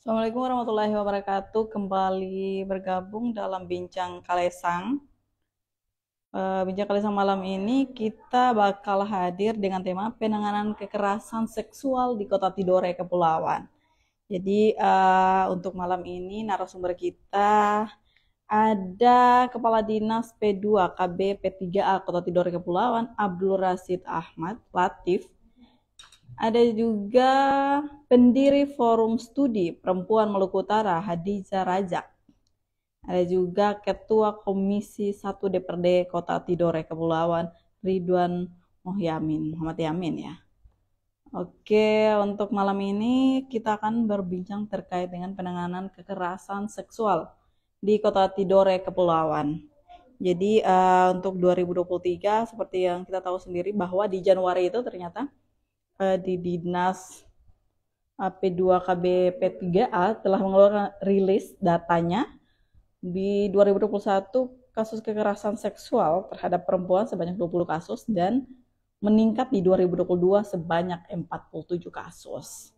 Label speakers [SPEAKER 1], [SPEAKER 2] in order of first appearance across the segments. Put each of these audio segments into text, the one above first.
[SPEAKER 1] Assalamualaikum warahmatullahi wabarakatuh. Kembali bergabung dalam Bincang Kalesang. Bincang Kalesang malam ini kita bakal hadir dengan tema penanganan kekerasan seksual di Kota Tidore, Kepulauan. Jadi untuk malam ini narasumber kita ada Kepala Dinas P2 KB P3A Kota Tidore Kepulauan, Abdul Rasid Ahmad Latif. Ada juga pendiri Forum Studi Perempuan Maluku Utara, Hadiza Rajak. Ada juga Ketua Komisi 1 DPRD Kota Tidore Kepulauan, Ridwan Muhammad Yamin ya. Oke, untuk malam ini kita akan berbincang terkait dengan penanganan kekerasan seksual di Kota Tidore Kepulauan. Jadi untuk 2023 seperti yang kita tahu sendiri bahwa di Januari itu ternyata di Dinas P2KB P3A telah mengeluarkan rilis datanya di 2021 kasus kekerasan seksual terhadap perempuan sebanyak 20 kasus dan meningkat di 2022 sebanyak 47 kasus.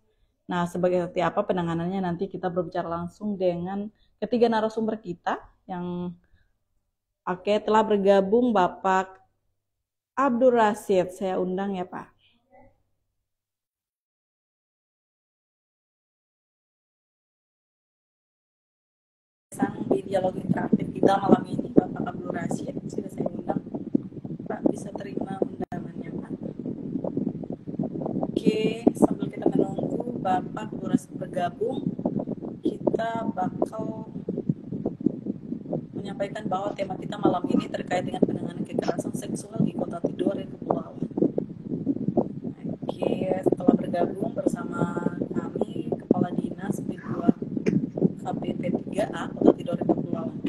[SPEAKER 1] Nah, seperti apa penanganannya nanti kita berbicara langsung dengan ketiga narasumber kita yang telah bergabung Bapak Abdul Rasid. Saya undang ya Pak. Di dialog interaktif kita malam ini Bapak Abdul Rasid sudah saya undang. Pak bisa terima undangannya Pak. Oke, sambil kita menunggu Bapak Abdul Rasid bergabung, kita bakal menyampaikan bahwa tema kita malam ini terkait dengan penanganan kekerasan seksual di Kota Tidore Kepulauan. Oke, setelah bergabung bersama kami Kepala Dinas P2 KBP 3A Kota Tidore Kepulauan.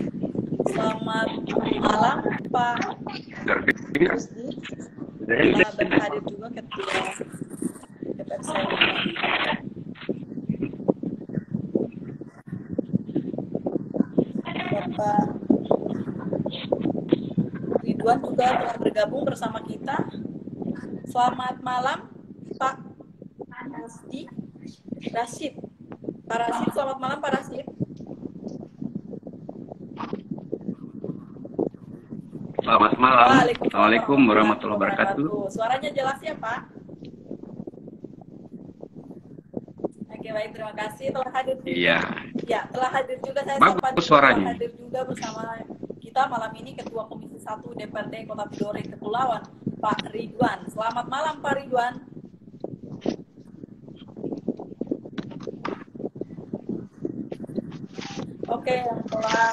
[SPEAKER 1] Selamat malam Pak Rusdi. Telah berhadir juga Ketua DPR saya. Bapak Ridwan juga telah bergabung bersama kita. Selamat malam Pak Rusdi Rasid. Pak Rasid, selamat malam Pak Rasid.
[SPEAKER 2] Selamat malam. Assalamualaikum warahmatullahi wabarakatuh.
[SPEAKER 1] Suaranya jelas ya Pak? Oke, baik, terima kasih telah hadir juga.
[SPEAKER 2] Iya.
[SPEAKER 1] Ya, telah hadir juga saya
[SPEAKER 2] bagus suaranya.
[SPEAKER 1] Telah hadir juga bersama kita malam ini Ketua Komisi 1 DPRD Kota Tidore Kepulauan, Pak Ridwan. Selamat malam Pak Ridwan. Oke, yang telah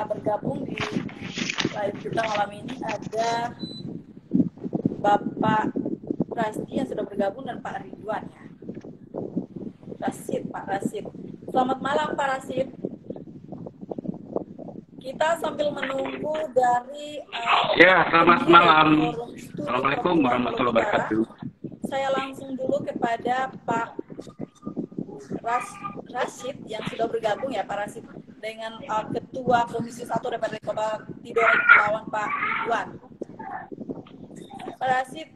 [SPEAKER 1] bergabung di live kita malam ini ada Bapak Rasdi yang sudah bergabung dan Pak Ridwan ya. Pak Rasid. Selamat malam Pak Rasid. Kita sambil menunggu dari
[SPEAKER 2] selamat malam. Assalamualaikum warahmatullahi wabarakatuh.
[SPEAKER 1] Saya langsung dulu kepada Pak Rasid yang sudah bergabung ya Pak Rasid dengan Ketua Komisi 1 DPRD Kota Tidore Kepulauan Pak Ridwan. Pak Rasid,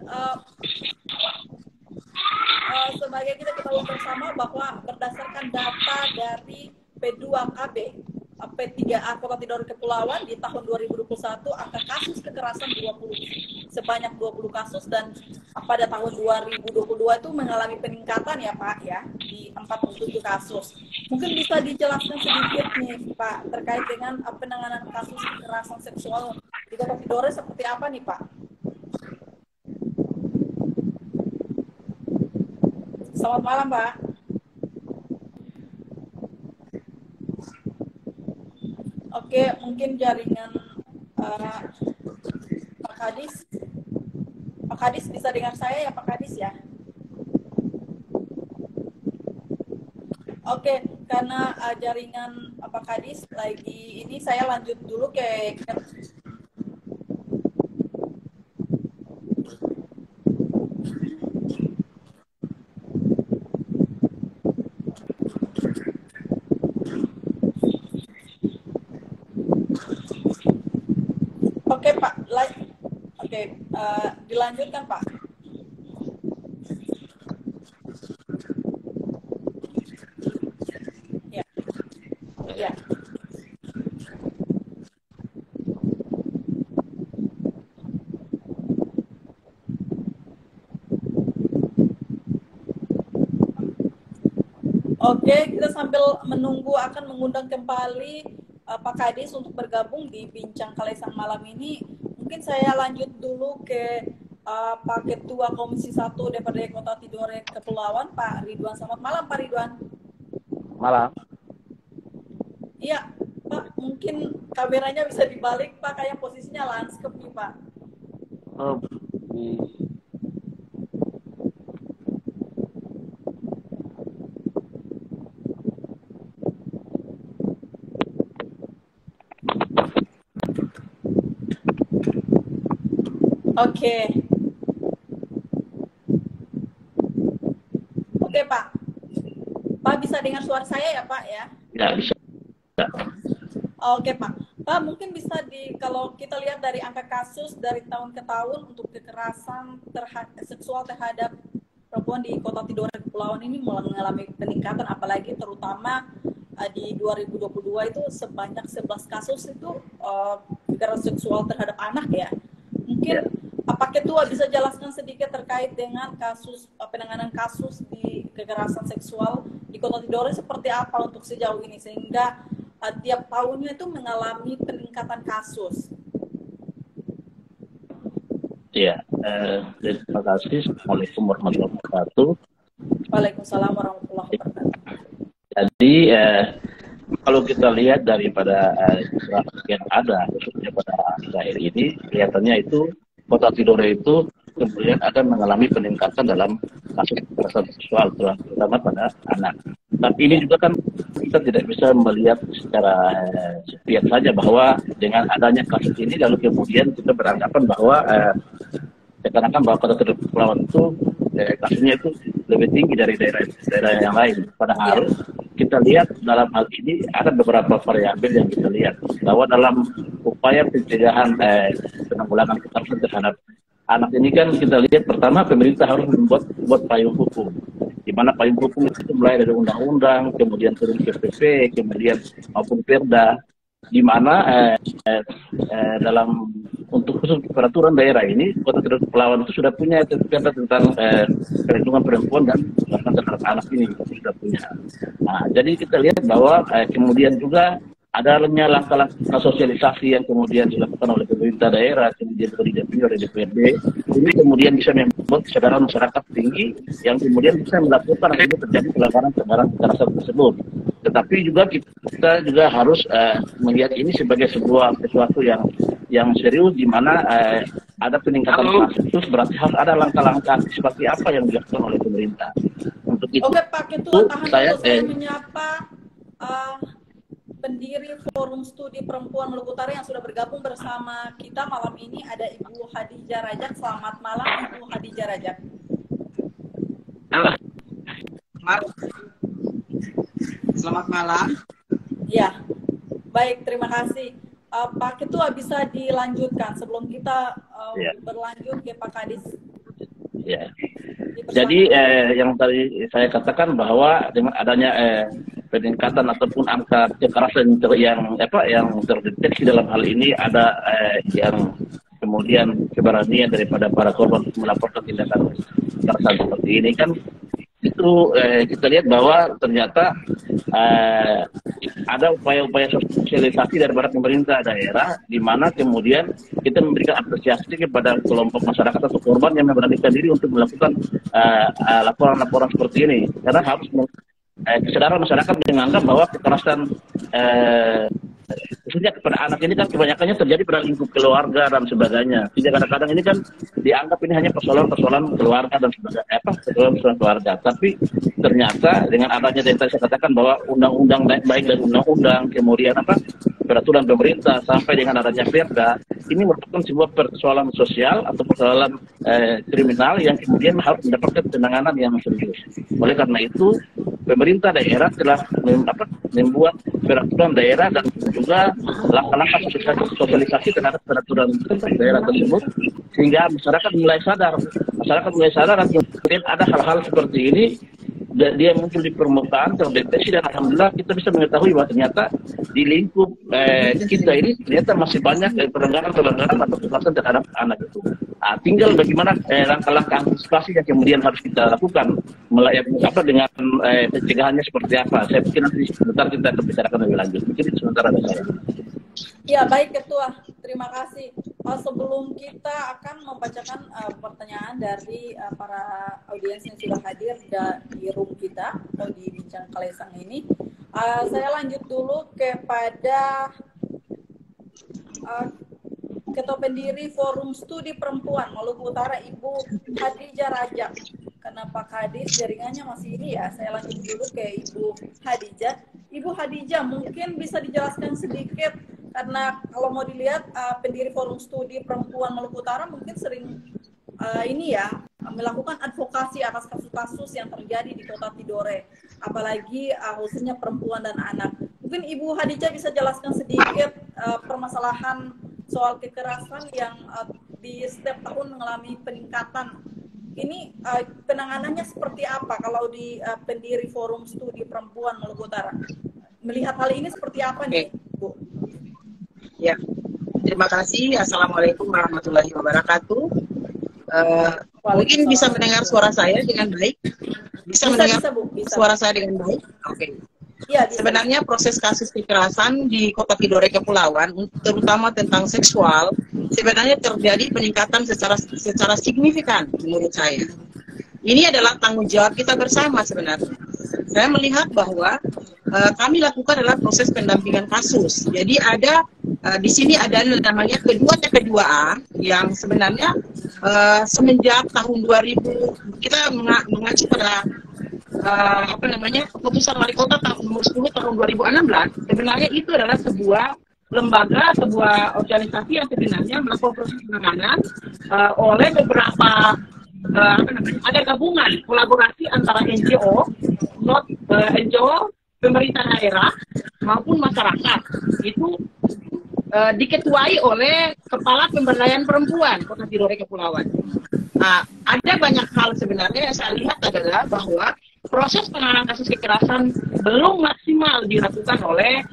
[SPEAKER 1] sebagai kita ketahui bersama bahwa berdasarkan data dari P2KB P3A Kota Tidore Kepulauan di tahun 2021 angka kasus kekerasan sebanyak 20 kasus dan pada tahun 2022 itu mengalami peningkatan ya Pak ya di 47 kasus. Mungkin bisa dijelaskan sedikit nih Pak terkait dengan penanganan kasus kekerasan seksual di Kota Tidore seperti apa nih Pak? Selamat malam Pak. Oke, mungkin jaringan Pak Kadis. Pak Kadis bisa dengar saya ya Pak Kadis ya? Oke, karena jaringan Pak Kadis lagi ini saya lanjut dulu ke Oke Pak, dilanjutkan Pak. Oke, kita sambil menunggu akan mengundang kembali Pak Kadis untuk bergabung di Bincang Kalesang malam ini. Mungkin saya lanjut dulu ke Pak Ketua Komisi 1 DPRD Kota Tidore Kepulauan, Pak Ridwan. Selamat malam, Pak Ridwan.
[SPEAKER 3] Malam.
[SPEAKER 1] Iya, Pak, mungkin kameranya bisa dibalik, Pak, kayak posisinya landscape nih, Pak.
[SPEAKER 3] Oh,
[SPEAKER 1] Oke. Oke, Pak. Pak bisa dengar suara saya ya, Pak ya?
[SPEAKER 3] ya bisa.
[SPEAKER 1] Oke, Pak. Pak, mungkin bisa kalau kita lihat dari angka kasus dari tahun ke tahun untuk kekerasan seksual terhadap perempuan di Kota Tidore Kepulauan ini mulai mengalami peningkatan, apalagi terutama di 2022 itu sebanyak 11 kasus itu kekerasan seksual terhadap anak ya. Mungkin Pak Ketua bisa jelaskan sedikit terkait dengan kasus penanganan kasus di kekerasan seksual di Kota Tidore seperti apa untuk sejauh ini sehingga tiap tahunnya itu mengalami peningkatan kasus.
[SPEAKER 3] Iya, terima kasih. Assalamualaikum warahmatullahi wabarakatuh.
[SPEAKER 1] Waalaikumsalam warahmatullahi wabarakatuh.
[SPEAKER 3] Jadi kalau kita lihat daripada grafik yang ada khususnya pada akhir ini, kelihatannya itu Kota Tidore itu kemudian akan mengalami peningkatan dalam kasus kekerasan seksual terutama pada anak. Tapi ini juga kan kita tidak bisa melihat secara sepihak saja bahwa dengan adanya kasus ini lalu kemudian kita beranggapan bahwa seakan-akan bahwa Kota Tidore Kepulauan itu kasusnya itu lebih tinggi dari daerah yang lain. Padahal kita lihat dalam hal ini ada beberapa variabel yang kita lihat bahwa dalam upaya pencegahan penanggulangan kekerasan terhadap anak ini kan kita lihat pertama pemerintah harus membuat payung hukum, di mana payung hukum itu mulai dari undang-undang, kemudian turun ke PP, kemudian maupun Perda, di mana dalam untuk khusus peraturan daerah ini Kota Tidore Kepulauan itu sudah punya Perda tentang perlindungan perempuan dan kekerasan terhadap anak ini sudah punya. Nah, jadi kita lihat bahwa kemudian juga adanya langkah-langkah sosialisasi yang kemudian dilakukan oleh pemerintah daerah, kemudian juga didampingi oleh DPRD, ini kemudian bisa membuat kesadaran masyarakat tinggi yang kemudian bisa melakukan apabila terjadi pelanggaran kekerasan tersebut. Tetapi juga kita juga harus melihat ini sebagai sesuatu yang serius, di mana ada peningkatan kasus, berarti harus ada langkah-langkah seperti apa yang dilakukan oleh pemerintah. Untuk itu,
[SPEAKER 1] oke, Pak Ketua, saya menyapa pendiri Forum Studi Perempuan Maluku Utara yang sudah bergabung bersama kita malam ini, ada Ibu Hadijah Rajak. Selamat malam, Ibu Hadijah Rajak.
[SPEAKER 4] Selamat malam.
[SPEAKER 1] Ya, baik, terima kasih. Pak Ketua bisa dilanjutkan sebelum kita berlanjut ke Pak Kadis.
[SPEAKER 3] Ya. Jadi yang tadi saya katakan bahwa dengan adanya peningkatan ataupun angka kekerasan yang terdeteksi dalam hal ini ada yang kemudian keberanian daripada para korban melaporkan tindakan kekerasan seperti ini kan itu kita lihat bahwa ternyata ada upaya-upaya sosialisasi daripada pemerintah daerah di mana kemudian kita memberikan apresiasi kepada kelompok masyarakat atau korban yang memberanikan diri untuk melakukan laporan-laporan seperti ini karena harus kesadaran masyarakat menganggap bahwa kekerasan khususnya kepada anak ini kan kebanyakannya terjadi pada lingkup keluarga dan sebagainya. Tidak kadang-kadang ini kan dianggap ini hanya persoalan keluarga dan sebagainya, persoalan keluarga. Tapi ternyata dengan adanya yang tadi saya katakan bahwa undang-undang baik dari undang-undang kemudian peraturan pemerintah sampai dengan adanya Perda, ini merupakan sebuah persoalan sosial atau persoalan kriminal yang kemudian harus mendapatkan penanganan yang serius. Oleh karena itu pemerintah daerah telah membuat peraturan daerah dan juga langkah-langkah sosialisasi terhadap peraturan daerah tersebut sehingga masyarakat mulai sadar dan kemudian ada hal-hal seperti ini dia muncul di permukaan terdeteksi, dan alhamdulillah kita bisa mengetahui bahwa ternyata di lingkup kita ini ternyata masih banyak pelanggaran atau kekerasan terhadap anak itu. Tinggal bagaimana langkah-langkah antisipasi yang kemudian harus kita lakukan dengan pencegahannya seperti apa. Saya pikir nanti sebentar kita akan bicarakan lebih lanjut. Mungkin sementara ada saya.
[SPEAKER 1] Ya, baik Ketua, terima kasih. Sebelum kita akan membacakan pertanyaan dari para audiens yang sudah hadir di room kita atau di Bincang Kalesang ini, saya lanjut dulu kepada Ketua Pendiri Forum Studi Perempuan Maluku Utara, Ibu Hadijah Rajak. Karena Pak Kadis jaringannya masih ini ya, saya lanjut dulu ke Ibu Hadijah. Ibu Hadijah, mungkin bisa dijelaskan sedikit, karena kalau mau dilihat pendiri Forum Studi Perempuan Maluku Utara mungkin sering melakukan advokasi atas kasus-kasus yang terjadi di Kota Tidore, apalagi khususnya perempuan dan anak. Mungkin Ibu Hadijah bisa jelaskan sedikit permasalahan soal kekerasan yang di setiap tahun mengalami peningkatan. Ini penanganannya seperti apa kalau di pendiri Forum Studi Perempuan Maluku Utara? Melihat hal ini seperti apa nih, Bu?
[SPEAKER 5] Ya, terima kasih. Assalamualaikum warahmatullahi wabarakatuh. Mungkin bisa mendengar suara saya dengan baik? Bisa mendengar suara saya dengan baik? Oke.
[SPEAKER 1] Ya,
[SPEAKER 5] sebenarnya proses kasus kekerasan di Kota Tidore Kepulauan, terutama tentang seksual, sebenarnya terjadi peningkatan secara signifikan menurut saya. Ini adalah tanggung jawab kita bersama sebenarnya. Saya melihat bahwa kami lakukan adalah proses pendampingan kasus. Jadi ada di sini ada namanya kedua T2A yang sebenarnya semenjak tahun 2000 kita mengacu pada keputusan wali kota nomor 10 tahun 2016. Sebenarnya itu adalah sebuah lembaga, sebuah organisasi yang sebenarnya melakukan proses penanganan oleh beberapa ada gabungan kolaborasi antara NGO, NGO, pemerintah daerah maupun masyarakat. Itu diketuai oleh Kepala Pemberdayaan Perempuan Kota Tidore Kepulauan. Nah, ada banyak hal sebenarnya yang saya lihat adalah bahwa proses penanganan kasus kekerasan belum maksimal dilakukan oleh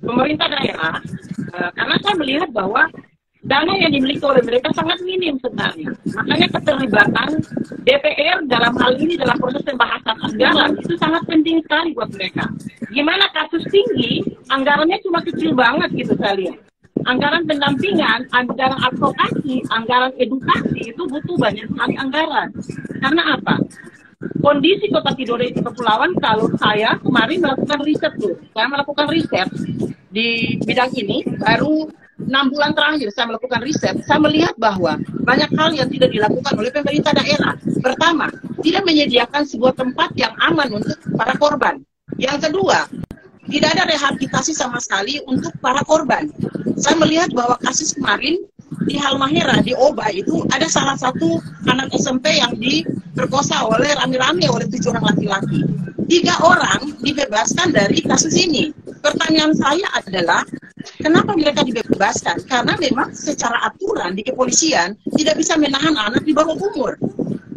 [SPEAKER 5] pemerintah daerah, karena saya melihat bahwa dana yang dimiliki oleh mereka sangat minim sebenarnya. Makanya keterlibatan DPR dalam hal ini dalam proses pembahasan anggaran itu sangat penting sekali buat mereka. Gimana kasus tinggi, anggarannya cuma kecil banget gitu saya lihat. Anggaran pendampingan, anggaran advokasi, anggaran edukasi itu butuh banyak sekali anggaran. Karena apa? Kondisi Kota Tidore Kepulauan, kalau saya kemarin melakukan riset tuh, saya melakukan riset di bidang ini, baru 6 bulan terakhir saya melakukan riset, saya melihat bahwa banyak hal yang tidak dilakukan oleh pemerintah daerah. Pertama, tidak menyediakan sebuah tempat yang aman untuk para korban. Yang kedua, tidak ada rehabilitasi sama sekali untuk para korban. Saya melihat bahwa kasus kemarin di Halmahera, di Oba itu ada salah satu anak SMP yang diperkosa oleh rame-rame oleh 7 orang laki-laki. 3 orang dibebaskan dari kasus ini. Pertanyaan saya adalah, kenapa mereka dibebaskan? Karena memang secara aturan di kepolisian tidak bisa menahan anak di bawah umur.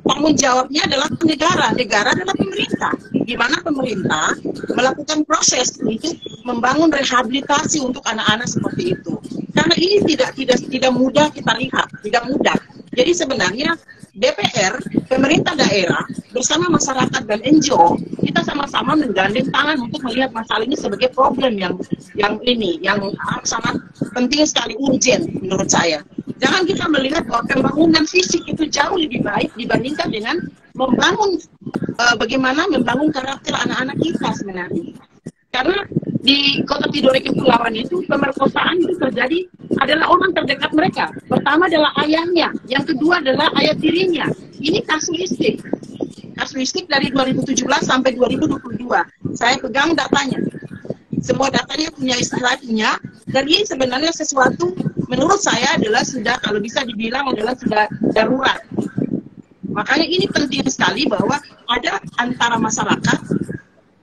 [SPEAKER 5] Tanggung jawabnya adalah negara adalah pemerintah. Di mana pemerintah melakukan proses untuk membangun rehabilitasi untuk anak-anak seperti itu. Karena ini tidak mudah kita lihat, tidak mudah. Jadi sebenarnya DPR, pemerintah daerah bersama masyarakat dan NGO, kita sama-sama menggandeng tangan untuk melihat masalah ini sebagai problem yang sangat penting sekali, urgent menurut saya. Jangan kita melihat bahwa pembangunan fisik itu jauh lebih baik dibandingkan dengan bagaimana membangun karakter anak-anak kita sebenarnya. Karena di Kota Tidore Kepulauan itu pemerkosaan itu terjadi adalah orang terdekat mereka. Pertama adalah ayahnya, yang kedua adalah ayah tirinya. Ini kasuistik dari 2017 sampai 2022. Saya pegang datanya. Semua datanya punya istilahnya, dan ini sebenarnya sesuatu menurut saya adalah sudah, kalau bisa dibilang adalah sudah darurat. Makanya ini penting sekali bahwa ada antara masyarakat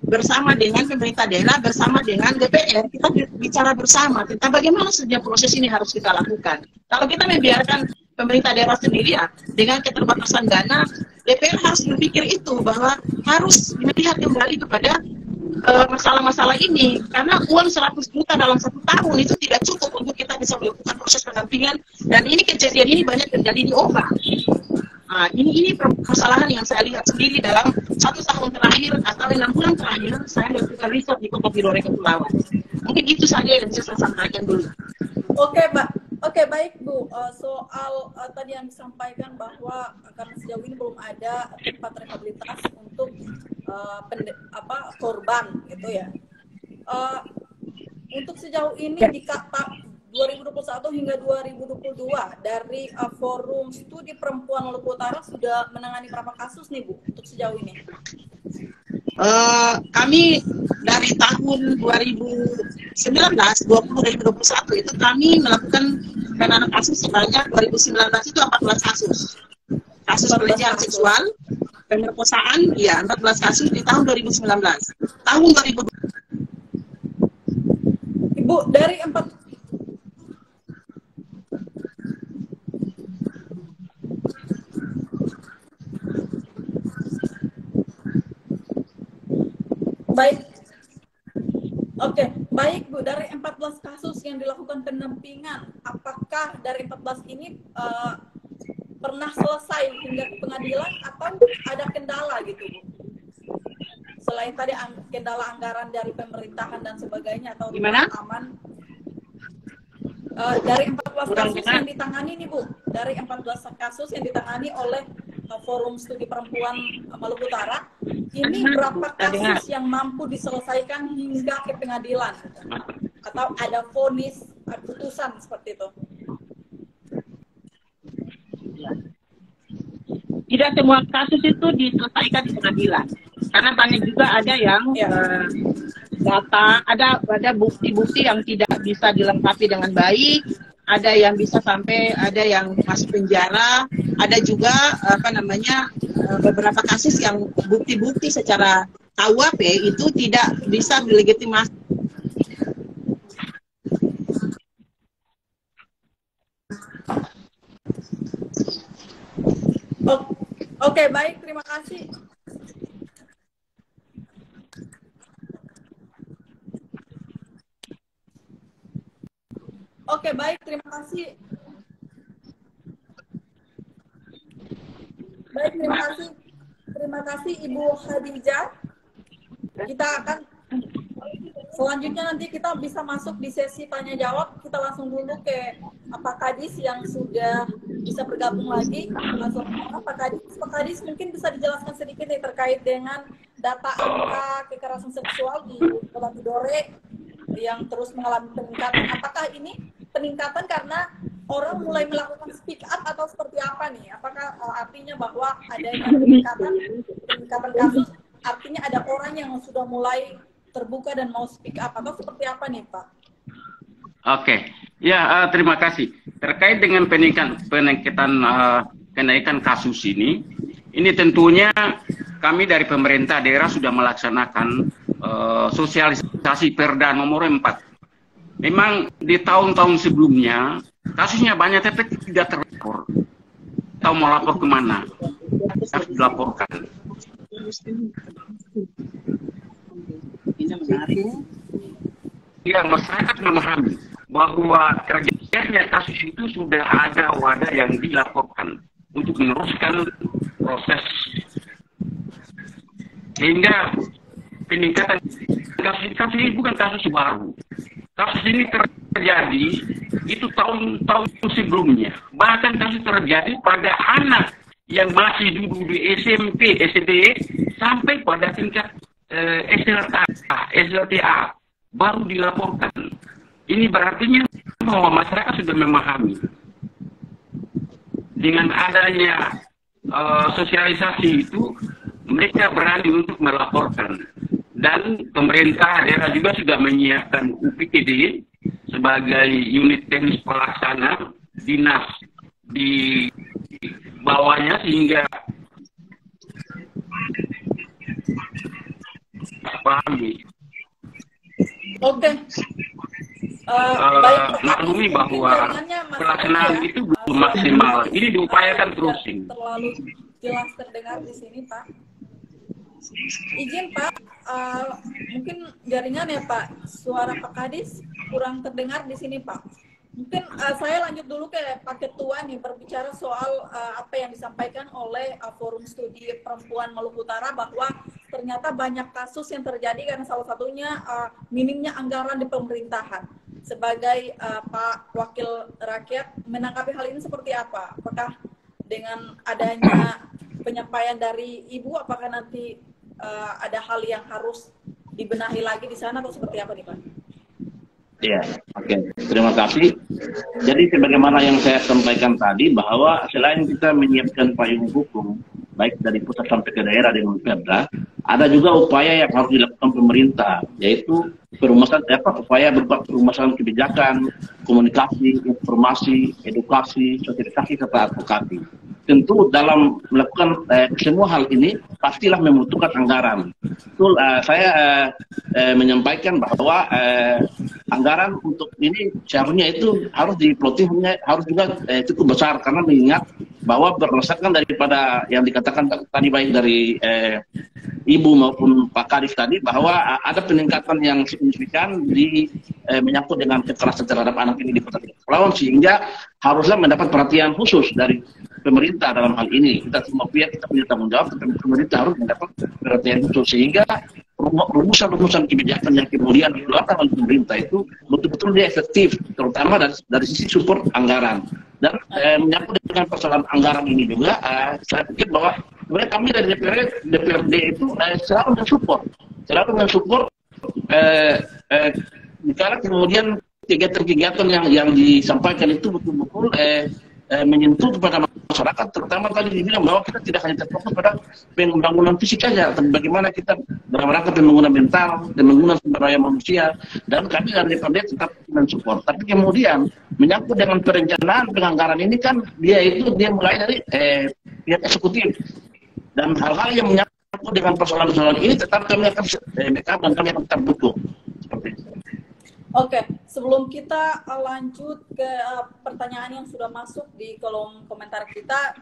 [SPEAKER 5] bersama dengan pemerintah daerah, bersama dengan DPR, kita bicara bersama tentang bagaimana saja proses ini harus kita lakukan. Kalau kita membiarkan pemerintah daerah sendiri ya, dengan keterbatasan dana, DPR harus berpikir itu bahwa harus melihat kembali kepada masalah-masalah ini, karena uang 100 juta dalam 1 tahun itu tidak cukup untuk kita bisa melakukan proses pendampingan, dan ini kejadian ini banyak terjadi di OBA. Nah, ini permasalahan yang saya lihat sendiri dalam 1 tahun terakhir atau 6 bulan terakhir saya melakukan riset di Kota Tidore Kepulauan. Mungkin itu saja yang bisa saya sampaikan dulu.
[SPEAKER 1] Oke, Mbak. Oke, baik Bu. Soal tadi yang disampaikan bahwa karena sejauh ini belum ada tempat rehabilitas untuk korban, gitu ya. Untuk sejauh ini di 2021 hingga 2022 dari Forum Studi Perempuan Maluku Utara sudah menangani berapa kasus nih Bu untuk sejauh ini?
[SPEAKER 5] Kami dari tahun 2019, 2021 itu kami melakukan penanganan kasus sebanyak 2019 itu 14 kasus. Kasus pelecehan seksual, pemerkosaan, ya 14 kasus di tahun 2019. Tahun 2020.
[SPEAKER 1] Ibu, dari Baik. Oke, baik Bu, dari 14 kasus yang dilakukan pendampingan, apakah dari 14 ini pernah selesai hingga ke pengadilan atau ada kendala gitu Bu? Selain tadi kendala anggaran dari pemerintahan dan sebagainya atau rumah aman. Dari 14 kasus yang ditangani nih Bu, dari 14 kasus yang ditangani oleh Forum Studi Perempuan Maluku Utara, ini berapa kasus yang mampu diselesaikan hingga ke pengadilan? Atau ada vonis, putusan seperti itu?
[SPEAKER 5] Tidak semua kasus itu diselesaikan di pengadilan, karena banyak juga ada yang data, ada bukti-bukti yang tidak bisa dilengkapi dengan baik, ada yang bisa sampai ada yang masuk penjara, ada juga beberapa kasus yang bukti-bukti secara KUHP itu tidak bisa dilegitimasi.
[SPEAKER 1] Oke, baik, terima kasih. Oke, baik, terima kasih. Baik, terima kasih. Terima kasih Ibu Khadijah. Kita akan selanjutnya nanti kita bisa masuk di sesi tanya jawab. Kita langsung dulu ke Pak Kadis yang sudah bisa bergabung lagi. Langsung Pak Kadis mungkin bisa dijelaskan sedikit nih terkait dengan data angka kekerasan seksual di Kota Tidore yang terus mengalami peningkatan. Apakah ini peningkatan karena orang mulai melakukan speak up atau seperti apa nih? Apakah artinya bahwa adanya peningkatan kasus, artinya ada orang yang sudah mulai terbuka dan mau speak up atau seperti apa nih Pak?
[SPEAKER 2] Oke, ya terima kasih. Terkait dengan kenaikan kasus ini tentunya kami dari pemerintah daerah sudah melaksanakan sosialisasi Perda nomor 4. Memang di tahun-tahun sebelumnya kasusnya banyak tapi tidak terlapor. Tahu mau lapor kemana? Harus dilaporkan. Ya, masyarakat memahami bahwa terjadinya kasus itu sudah ada wadah yang dilaporkan untuk meneruskan proses, sehingga peningkatan kasus ini bukan kasus baru. Kasus ini terjadi itu tahun-tahun sebelumnya. Bahkan kasus terjadi pada anak yang masih duduk di SMP, SD, sampai pada tingkat SLTA baru dilaporkan. Ini berarti bahwa masyarakat sudah memahami. Dengan adanya sosialisasi itu, mereka berani untuk melaporkan. Dan pemerintah daerah juga sudah menyiapkan UPTD sebagai unit teknis pelaksana dinas di bawahnya, sehingga pahami.
[SPEAKER 1] Oke. Baik Pak Kadis,
[SPEAKER 2] maklumi
[SPEAKER 1] mungkin
[SPEAKER 2] bahwa
[SPEAKER 1] jaringannya masih
[SPEAKER 2] pelaksanaan
[SPEAKER 1] ya.
[SPEAKER 2] itu belum
[SPEAKER 1] Suara
[SPEAKER 2] maksimal.
[SPEAKER 1] Pak
[SPEAKER 2] Ini
[SPEAKER 1] Kadis
[SPEAKER 2] diupayakan
[SPEAKER 1] tidak
[SPEAKER 2] terus ini.
[SPEAKER 1] terlalu jelas terdengar di sini Pak. Izin Pak, mungkin jaringan ya Pak, suara Pak Kadis kurang terdengar di sini Pak. Mungkin saya lanjut dulu ke Pak Ketua nih, berbicara soal apa yang disampaikan oleh Forum Studi Perempuan Maluku Utara, bahwa ternyata banyak kasus yang terjadi karena salah satunya minimnya anggaran di pemerintahan. Sebagai Pak Wakil Rakyat, menanggapi hal ini seperti apa? Apakah dengan adanya penyampaian dari Ibu, apakah nanti ada hal yang harus dibenahi lagi di sana atau seperti apa nih Pak?
[SPEAKER 3] Ya, oke. Terima kasih. Jadi sebagaimana yang saya sampaikan tadi, bahwa selain kita menyiapkan payung hukum, baik dari pusat sampai ke daerah dengan Perda, ada juga upaya yang harus dilakukan pemerintah, yaitu upaya berupa perumusan kebijakan, komunikasi, informasi, edukasi, sosialisasi, serta advokasi. Tentu dalam melakukan semua hal ini pastilah membutuhkan anggaran. Betul, saya menyampaikan bahwa anggaran untuk ini seharusnya itu harus diplotingnya harus juga cukup besar, karena mengingat bahwa berdasarkan daripada yang dikatakan tadi baik dari Ibu maupun Pak Kadis tadi, bahwa ada peningkatan yang signifikan di menyangkut dengan kekerasan terhadap anak ini di Kota Kepulauan, sehingga haruslah mendapat perhatian khusus dari pemerintah dalam hal ini. Kita semua pihak kita punya tanggung jawab, tetapi pemerintah harus mendapat perhatian khusus, sehingga rumusan-rumusan kebijakan yang kemudian dikeluarkan oleh pemerintah itu betul-betul dia efektif, terutama dari sisi support anggaran. Dan menyangkut dengan persoalan anggaran ini juga, saya pikir bahwa sebenarnya kami dari DPRD itu selalu mensupport karena kemudian kegiatan-kegiatan yang disampaikan itu betul-betul menyentuh kepada masyarakat, terutama tadi dibilang bahwa kita tidak hanya terfokus pada pembangunan fisik saja, tapi bagaimana kita dalam rangka pembangunan mental, pembangunan sumber daya manusia, dan kami dari DPRD tetap mensupport. Tapi kemudian menyangkut dengan perencanaan penganggaran ini kan dia mulai dari pihak eksekutif, dan hal-hal yang menyangkut dengan persoalan-persoalan ini tetap kami akan backup dan kami akan tetap dukung. Seperti itu.
[SPEAKER 1] Oke, sebelum kita lanjut ke pertanyaan yang sudah masuk di kolom komentar kita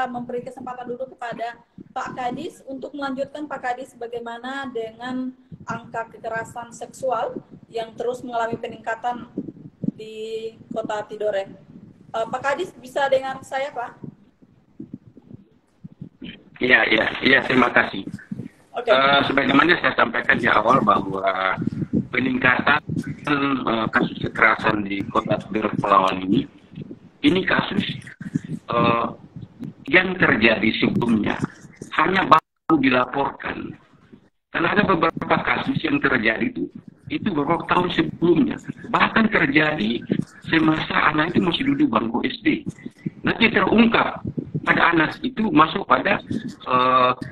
[SPEAKER 1] memberi kesempatan dulu kepada Pak Kadis untuk melanjutkan. Pak Kadis, bagaimana dengan angka kekerasan seksual yang terus mengalami peningkatan di Kota Tidore? Pak Kadis, bisa dengar saya, Pak?
[SPEAKER 2] Iya, terima kasih.
[SPEAKER 1] Okay.
[SPEAKER 2] Sebagaimana saya sampaikan di awal bahwa peningkatan kasus kekerasan di Kota Kepulauan ini kasus yang terjadi sebelumnya hanya baru dilaporkan. Karena ada beberapa kasus yang terjadi itu beberapa tahun sebelumnya, bahkan terjadi semasa anak itu masih duduk bangku SD. Nanti terungkap pada anak itu masuk pada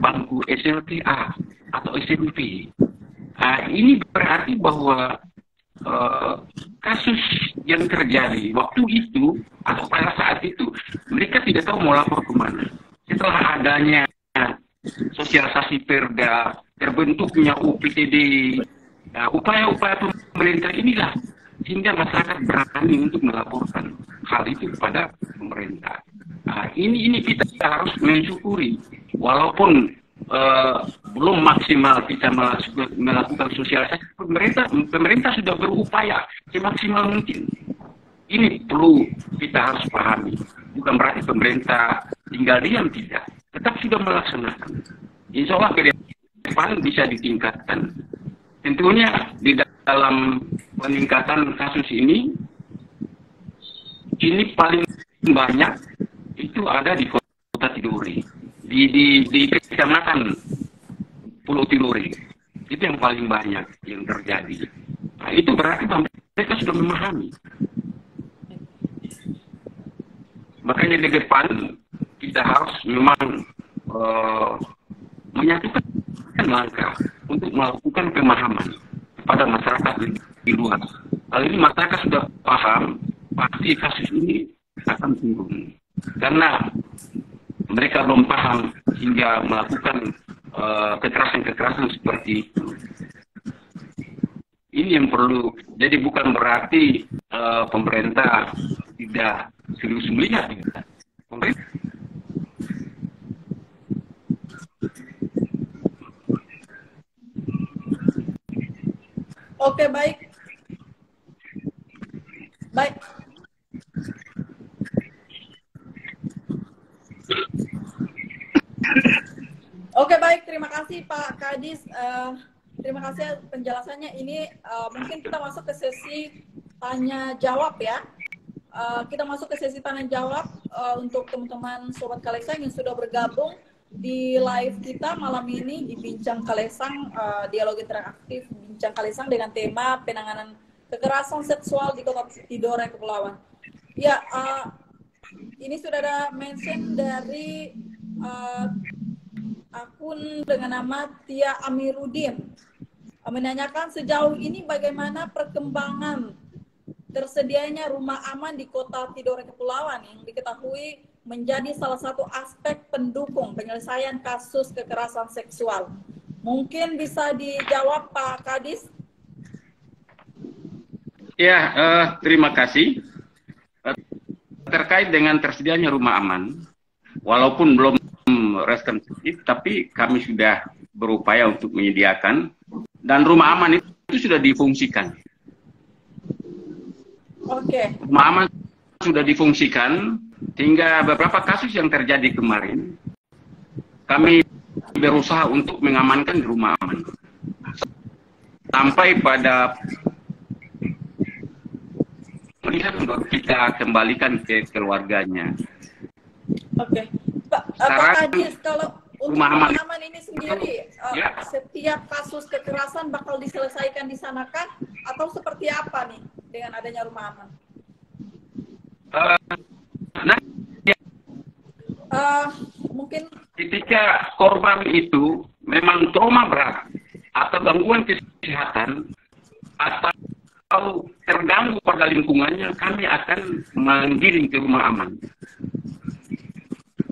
[SPEAKER 2] bangku SLTA atau SMP. Ini berarti bahwa kasus yang terjadi waktu itu atau pada saat itu mereka tidak tahu mau lapor kemana. Setelah adanya sosialisasi Perda, terbentuknya UPTD, upaya-upaya pemerintah inilah sehingga masyarakat berani untuk melaporkan hal itu kepada pemerintah. Ini kita harus mensyukuri, walaupun belum maksimal kita melakukan sosialisasi, pemerintah sudah berupaya semaksimal mungkin. Ini perlu kita harus pahami. Bukan berarti pemerintah tinggal diam, tidak. Tetap sudah melaksanakan. Insya Allah ke depan bisa ditingkatkan. Tentunya di dalam peningkatan kasus ini paling banyak itu ada di Kota Tidore, di Kecamatan Pulau Tidore. Itu yang paling banyak yang terjadi. Nah, itu berarti mereka sudah memahami. Makanya di depan kita harus memang menyatukan langkah untuk melakukan pemahaman pada masyarakat di luar. Kali ini masyarakat sudah paham, pasti kasus ini akan turun. Karena mereka belum paham hingga melakukan kekerasan-kekerasan seperti itu. Ini yang perlu. Jadi bukan berarti pemerintah tidak serius melihat. Pemerintah.
[SPEAKER 1] Oke, baik. Baik. Oke, baik. Terima kasih Pak Kadis. Terima kasih penjelasannya. Ini mungkin kita masuk ke sesi tanya jawab ya. Kita masuk ke sesi tanya jawab untuk teman-teman Sobat Kalesang yang sudah bergabung di live kita malam ini di Bincang Kalesang, dialog interaktif Bincang Kalesang dengan tema penanganan kekerasan seksual di Kota Tidore, Kepulauan. Ya, ini sudah ada mention dari akun dengan nama Tia Amiruddin menanyakan sejauh ini bagaimana perkembangan tersedianya rumah aman di Kota Tidore, Kepulauan yang diketahui menjadi salah satu aspek pendukung penyelesaian kasus kekerasan seksual. Mungkin bisa dijawab Pak Kadis?
[SPEAKER 2] Ya, terima kasih. Terkait dengan tersedianya rumah aman, walaupun belum responsif, tapi kami sudah berupaya untuk menyediakan, dan rumah aman itu sudah difungsikan.
[SPEAKER 1] Oke.
[SPEAKER 2] Rumah aman sudah difungsikan, hingga beberapa kasus yang terjadi kemarin, kami berusaha untuk mengamankan di rumah aman. Sampai pada melihat untuk kita kembalikan ke keluarganya.
[SPEAKER 1] Oke. Pak Kadis, kalau untuk rumah aman ini sendiri, ya, setiap kasus kekerasan bakal diselesaikan di sanakah? Atau seperti apa nih dengan adanya rumah aman? Mungkin
[SPEAKER 2] ketika korban itu memang trauma berat atau gangguan kesehatan atau terganggu pada lingkungannya, kami akan menggiring ke rumah aman.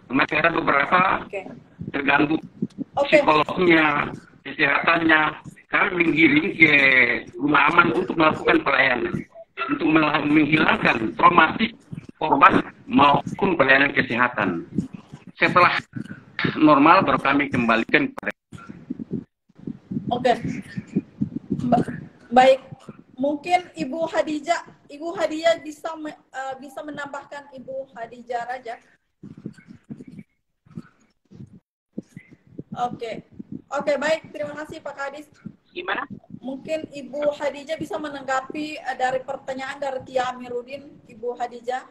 [SPEAKER 2] Masih ada beberapa terganggu psikolognya, kesehatannya, kami menggiring ke rumah aman untuk melakukan pelayanan, untuk menghilangkan traumatik korban maupun pelayanan kesehatan. Setelah normal baru kami kembalikan kepada.
[SPEAKER 1] Oke. Baik. Mungkin Ibu Hadijah bisa menambahkan Ibu Hadijah Raja. Oke, baik. Terima kasih Pak Kadis.
[SPEAKER 5] Gimana?
[SPEAKER 1] Mungkin Ibu Hadijah bisa menanggapi dari pertanyaan dari Tia Amiruddin, Ibu Hadijah.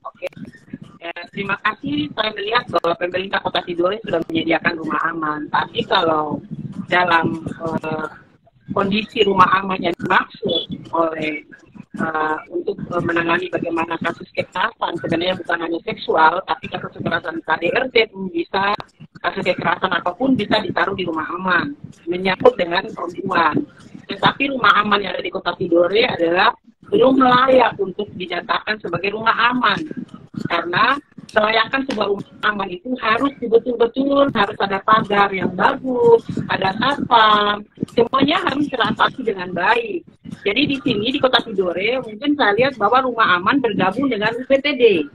[SPEAKER 5] Oke. Terima kasih. Saya melihat bahwa pemerintah Kota Tidore sudah menyediakan rumah aman. Tapi kalau dalam kondisi rumah aman yang dimaksud oleh untuk menangani bagaimana kasus kekerasan, sebenarnya bukan hanya seksual, tapi kasus kekerasan KDRT pun bisa, kasus kekerasan apapun bisa ditaruh di rumah aman, menyangkut dengan perempuan. Tetapi rumah aman yang ada di Kota Tidore adalah belum layak untuk dinyatakan sebagai rumah aman, karena kelayakan sebuah rumah aman itu harus betul-betul harus ada pagar yang bagus, ada satpam, semuanya harus teratasi dengan baik. Jadi di sini di Kota Tidore mungkin saya lihat bahwa rumah aman bergabung dengan UPTD.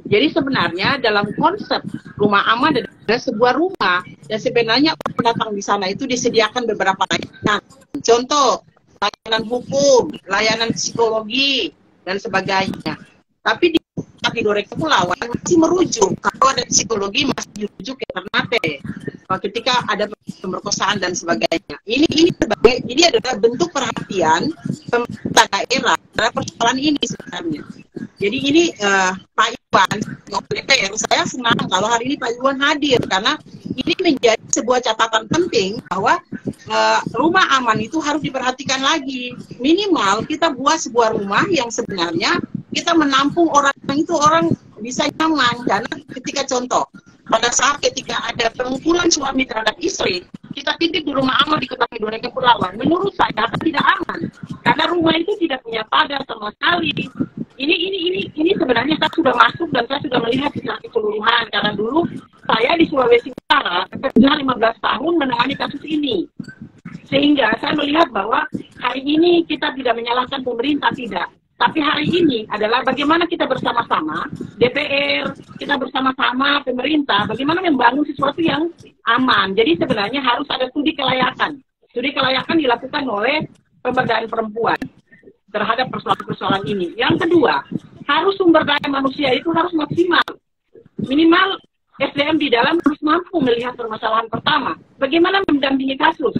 [SPEAKER 5] Jadi sebenarnya dalam konsep rumah aman adalah sebuah rumah dan sebenarnya pendatang di sana itu disediakan beberapa layanan. Contoh, layanan hukum, layanan psikologi dan sebagainya. Tapi di Tidore Kepulauan masih merujuk, kalau ada psikologi masih dirujuk ke Ternate ketika ada pemerkosaan dan sebagainya. Ini adalah bentuk perhatian pemerintah daerah terhadap persoalan ini sebenarnya. Jadi ini Pak Iwan, DPR, saya senang kalau hari ini Pak Iwan hadir karena ini menjadi sebuah catatan penting bahwa rumah aman itu harus diperhatikan lagi. Minimal kita buat sebuah rumah yang sebenarnya kita menampung orang itu, orang bisa nyaman. Karena ketika contoh, pada saat ketika ada pemukulan suami terhadap istri, kita titip di rumah aman di Kota Tidore Kepulauan, menurut saya tidak aman. Karena rumah itu tidak punya pagar sama sekali. Ini sebenarnya saya sudah masuk dan saya sudah melihat secara keseluruhan. Karena dulu saya di Sulawesi Utara sudah 15 tahun menangani kasus ini. Sehingga saya melihat bahwa hari ini kita tidak menyalahkan pemerintah, tidak. Tapi hari ini adalah bagaimana kita bersama-sama, DPR, kita bersama-sama pemerintah, bagaimana membangun sesuatu yang aman. Jadi sebenarnya harus ada studi kelayakan. Studi kelayakan dilakukan oleh pemberdayaan perempuan terhadap persoalan-persoalan ini. Yang kedua, harus sumber daya manusia itu harus maksimal. Minimal SDM di dalam harus mampu melihat permasalahan pertama. Bagaimana mendampingi kasus.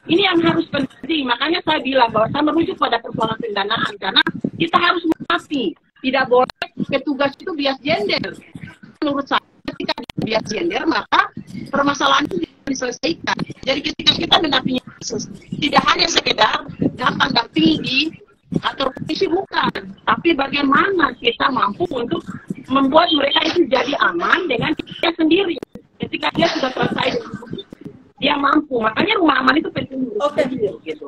[SPEAKER 5] Ini yang harus penting. Makanya saya bilang bahwa saya merujuk pada persoalan pendanaan. Karena kita harus mengerti. Tidak boleh petugas itu bias gender. Menurut saya, ketika bias gender, maka permasalahan itu diselesaikan. Jadi ketika kita mendampingi kasus, tidak hanya sekedar datang dampingi di kantor polisi, bukan. Tapi bagaimana kita mampu untuk membuat mereka itu jadi aman dengan dia sendiri. Ketika dia sudah selesai, dia mampu. Makanya rumah aman itu penting.
[SPEAKER 1] Oke.
[SPEAKER 5] Gitu.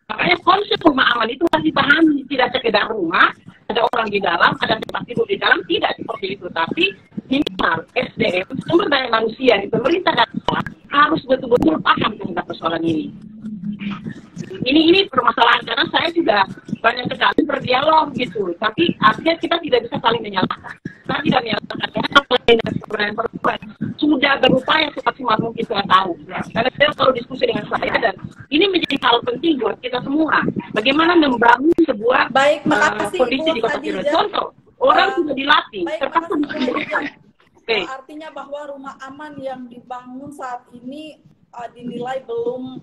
[SPEAKER 5] Makanya konsep rumah aman itu harus dipahami. Tidak sekedar rumah, ada orang di dalam, ada tempat tidur di dalam, tidak seperti itu. Tapi minimal SDM, sumber daya manusia di pemerintah dan harus betul-betul paham tentang persoalan ini. Ini permasalahan karena saya juga banyak sekali berdialog gitu, tapi artinya kita tidak bisa saling menyalahkan. Saya tidak menyalahkan karena kebenaran perempuan sudah berupaya semaksimal mungkin saya tahu. Karena saya selalu diskusi dengan saya dan ini menjadi hal penting buat kita semua. Bagaimana membangun sebuah kondisi di Kota Cirebon. Contoh, orang sudah dilatih, terpaksa dilakukan.
[SPEAKER 1] Artinya bahwa rumah aman yang dibangun saat ini dinilai belum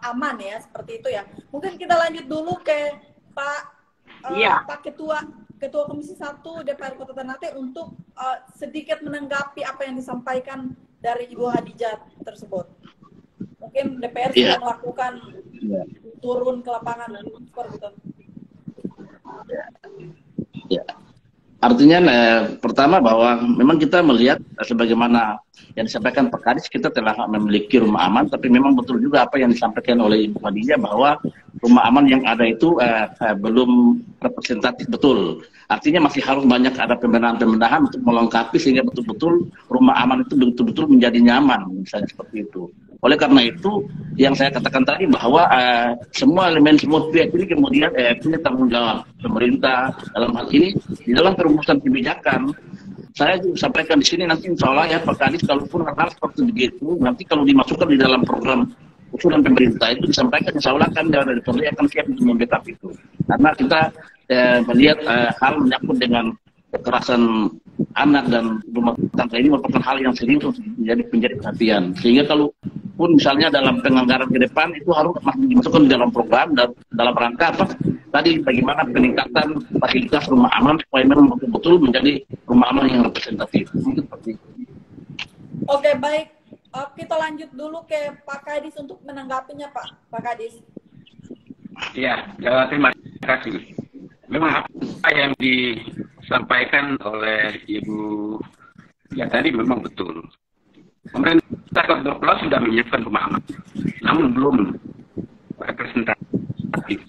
[SPEAKER 1] aman ya, seperti itu ya. Mungkin kita lanjut dulu ke Pak Ketua Komisi 1 DPR Kota Ternate untuk sedikit menanggapi apa yang disampaikan dari Ibu Hadijah tersebut. Mungkin DPR sudah melakukan turun ke lapangan seperti itu.
[SPEAKER 3] Ya. Artinya pertama bahwa memang kita melihat sebagaimana yang disampaikan Pak Kadis, kita telah memiliki rumah aman, tapi memang betul juga apa yang disampaikan oleh Ibu Hadijah bahwa rumah aman yang ada itu belum representatif betul. Artinya masih harus banyak ada pembenahan-pembenahan untuk melengkapi sehingga betul-betul rumah aman itu betul-betul menjadi nyaman, misalnya seperti itu. Oleh karena itu, yang saya katakan tadi bahwa semua elemen, semua pihak ini kemudian punya tanggung jawab. Pemerintah dalam hal ini, di dalam perumusan kebijakan, saya juga sampaikan di sini nanti insya Allah ya Pak Kadis, kalaupun hal seperti begitu, nanti kalau dimasukkan di dalam program usulan pemerintah itu disampaikan, insya Allah kan dari Polri akan siap untuk membackup itu. Karena kita melihat hal menyangkut dengan kekerasan anak dan rumah tangga ini merupakan hal yang serius untuk menjadi perhatian. Sehingga kalau pun misalnya dalam penganggaran ke depan itu harus dimasukkan di dalam program dan dalam rangka apa? Tadi bagaimana peningkatan fasilitas rumah aman supaya memang betul-betul menjadi rumah aman yang representatif. Mungkin seperti itu.
[SPEAKER 1] Oke, baik. Kita lanjut dulu ke Pak Kadis untuk menanggapinya, Pak Kadis.
[SPEAKER 2] Ya, terima kasih. Memang apa yang disampaikan oleh Ibu ya tadi memang betul. Pemerintah Kota Pulau sudah menyiapkan rumah aman, namun belum representatif.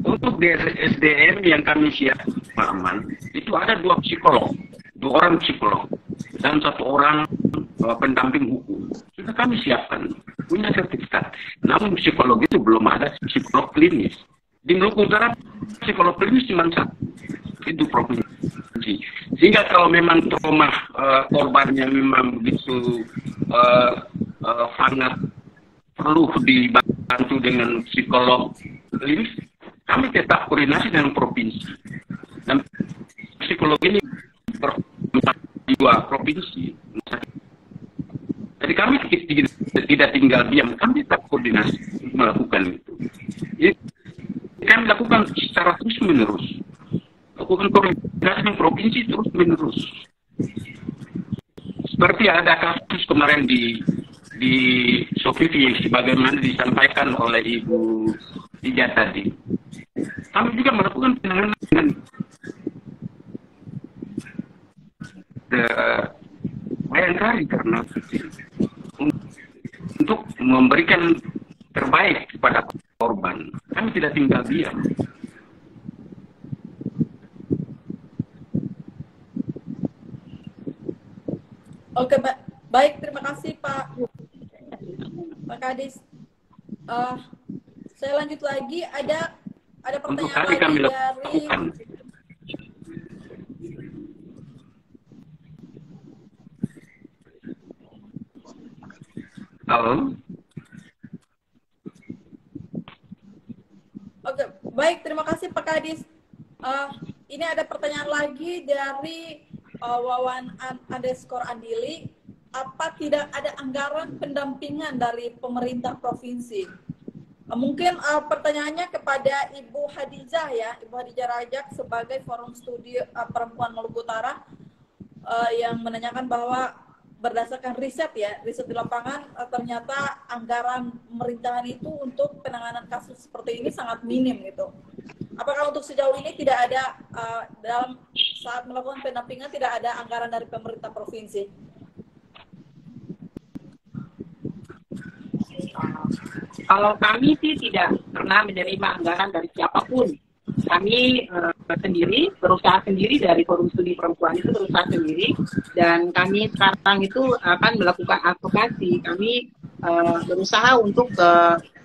[SPEAKER 2] Untuk SDM yang kami siapkan rumah aman, itu ada 2 psikolog, 2 orang psikolog, dan 1 orang pendamping hukum. Sudah kami siapkan, punya sertifikat. Namun psikolog itu belum ada psikolog klinis. Di Maluku Utara psikolog klinis cuma 1, itu provinsi. Sehingga kalau memang trauma korbannya memang begitu sangat perlu dibantu dengan psikolog klinis, kami tetap koordinasi dengan provinsi. Dan psikolog ini di 2 provinsi. Jadi kami tidak tinggal diam, kami tetap koordinasi melakukan itu. Jadi, kami lakukan secara terus-menerus. Lakukan koordinasi dengan provinsi terus-menerus. Seperti ada kasus kemarin di Sofivi, sebagaimana disampaikan oleh Ibu Hadijah tadi. Kami juga melakukan penanganan dengan bayangkari karena untuk memberikan terbaik kepada korban. Kami tidak tinggal diam.
[SPEAKER 1] Oke, baik, terima kasih Pak Kadis. Saya lanjut lagi, ada
[SPEAKER 2] Untuk
[SPEAKER 1] pertanyaan
[SPEAKER 2] kami
[SPEAKER 1] lagi dari
[SPEAKER 2] lakukan. Halo.
[SPEAKER 1] Oke, baik, terima kasih Pak Kadis. Ini ada pertanyaan lagi dari Wawan _Andili. Apa tidak ada anggaran pendampingan dari pemerintah provinsi? Mungkin pertanyaannya kepada Ibu Hadijah ya, Ibu Hadijah Rajak sebagai Forum Studi Perempuan Maluku Utara, yang menanyakan bahwa berdasarkan riset di lapangan, ternyata anggaran pemerintahan itu untuk penanganan kasus seperti ini sangat minim gitu. Apakah untuk sejauh ini tidak ada dalam saat melakukan pendampingan tidak ada anggaran dari pemerintah provinsi?
[SPEAKER 5] Kalau kami sih tidak pernah menerima anggaran dari siapapun. Kami sendiri, berusaha sendiri dari Forum Studi Perempuan itu berusaha sendiri, dan kami sekarang itu akan melakukan advokasi. Kami berusaha untuk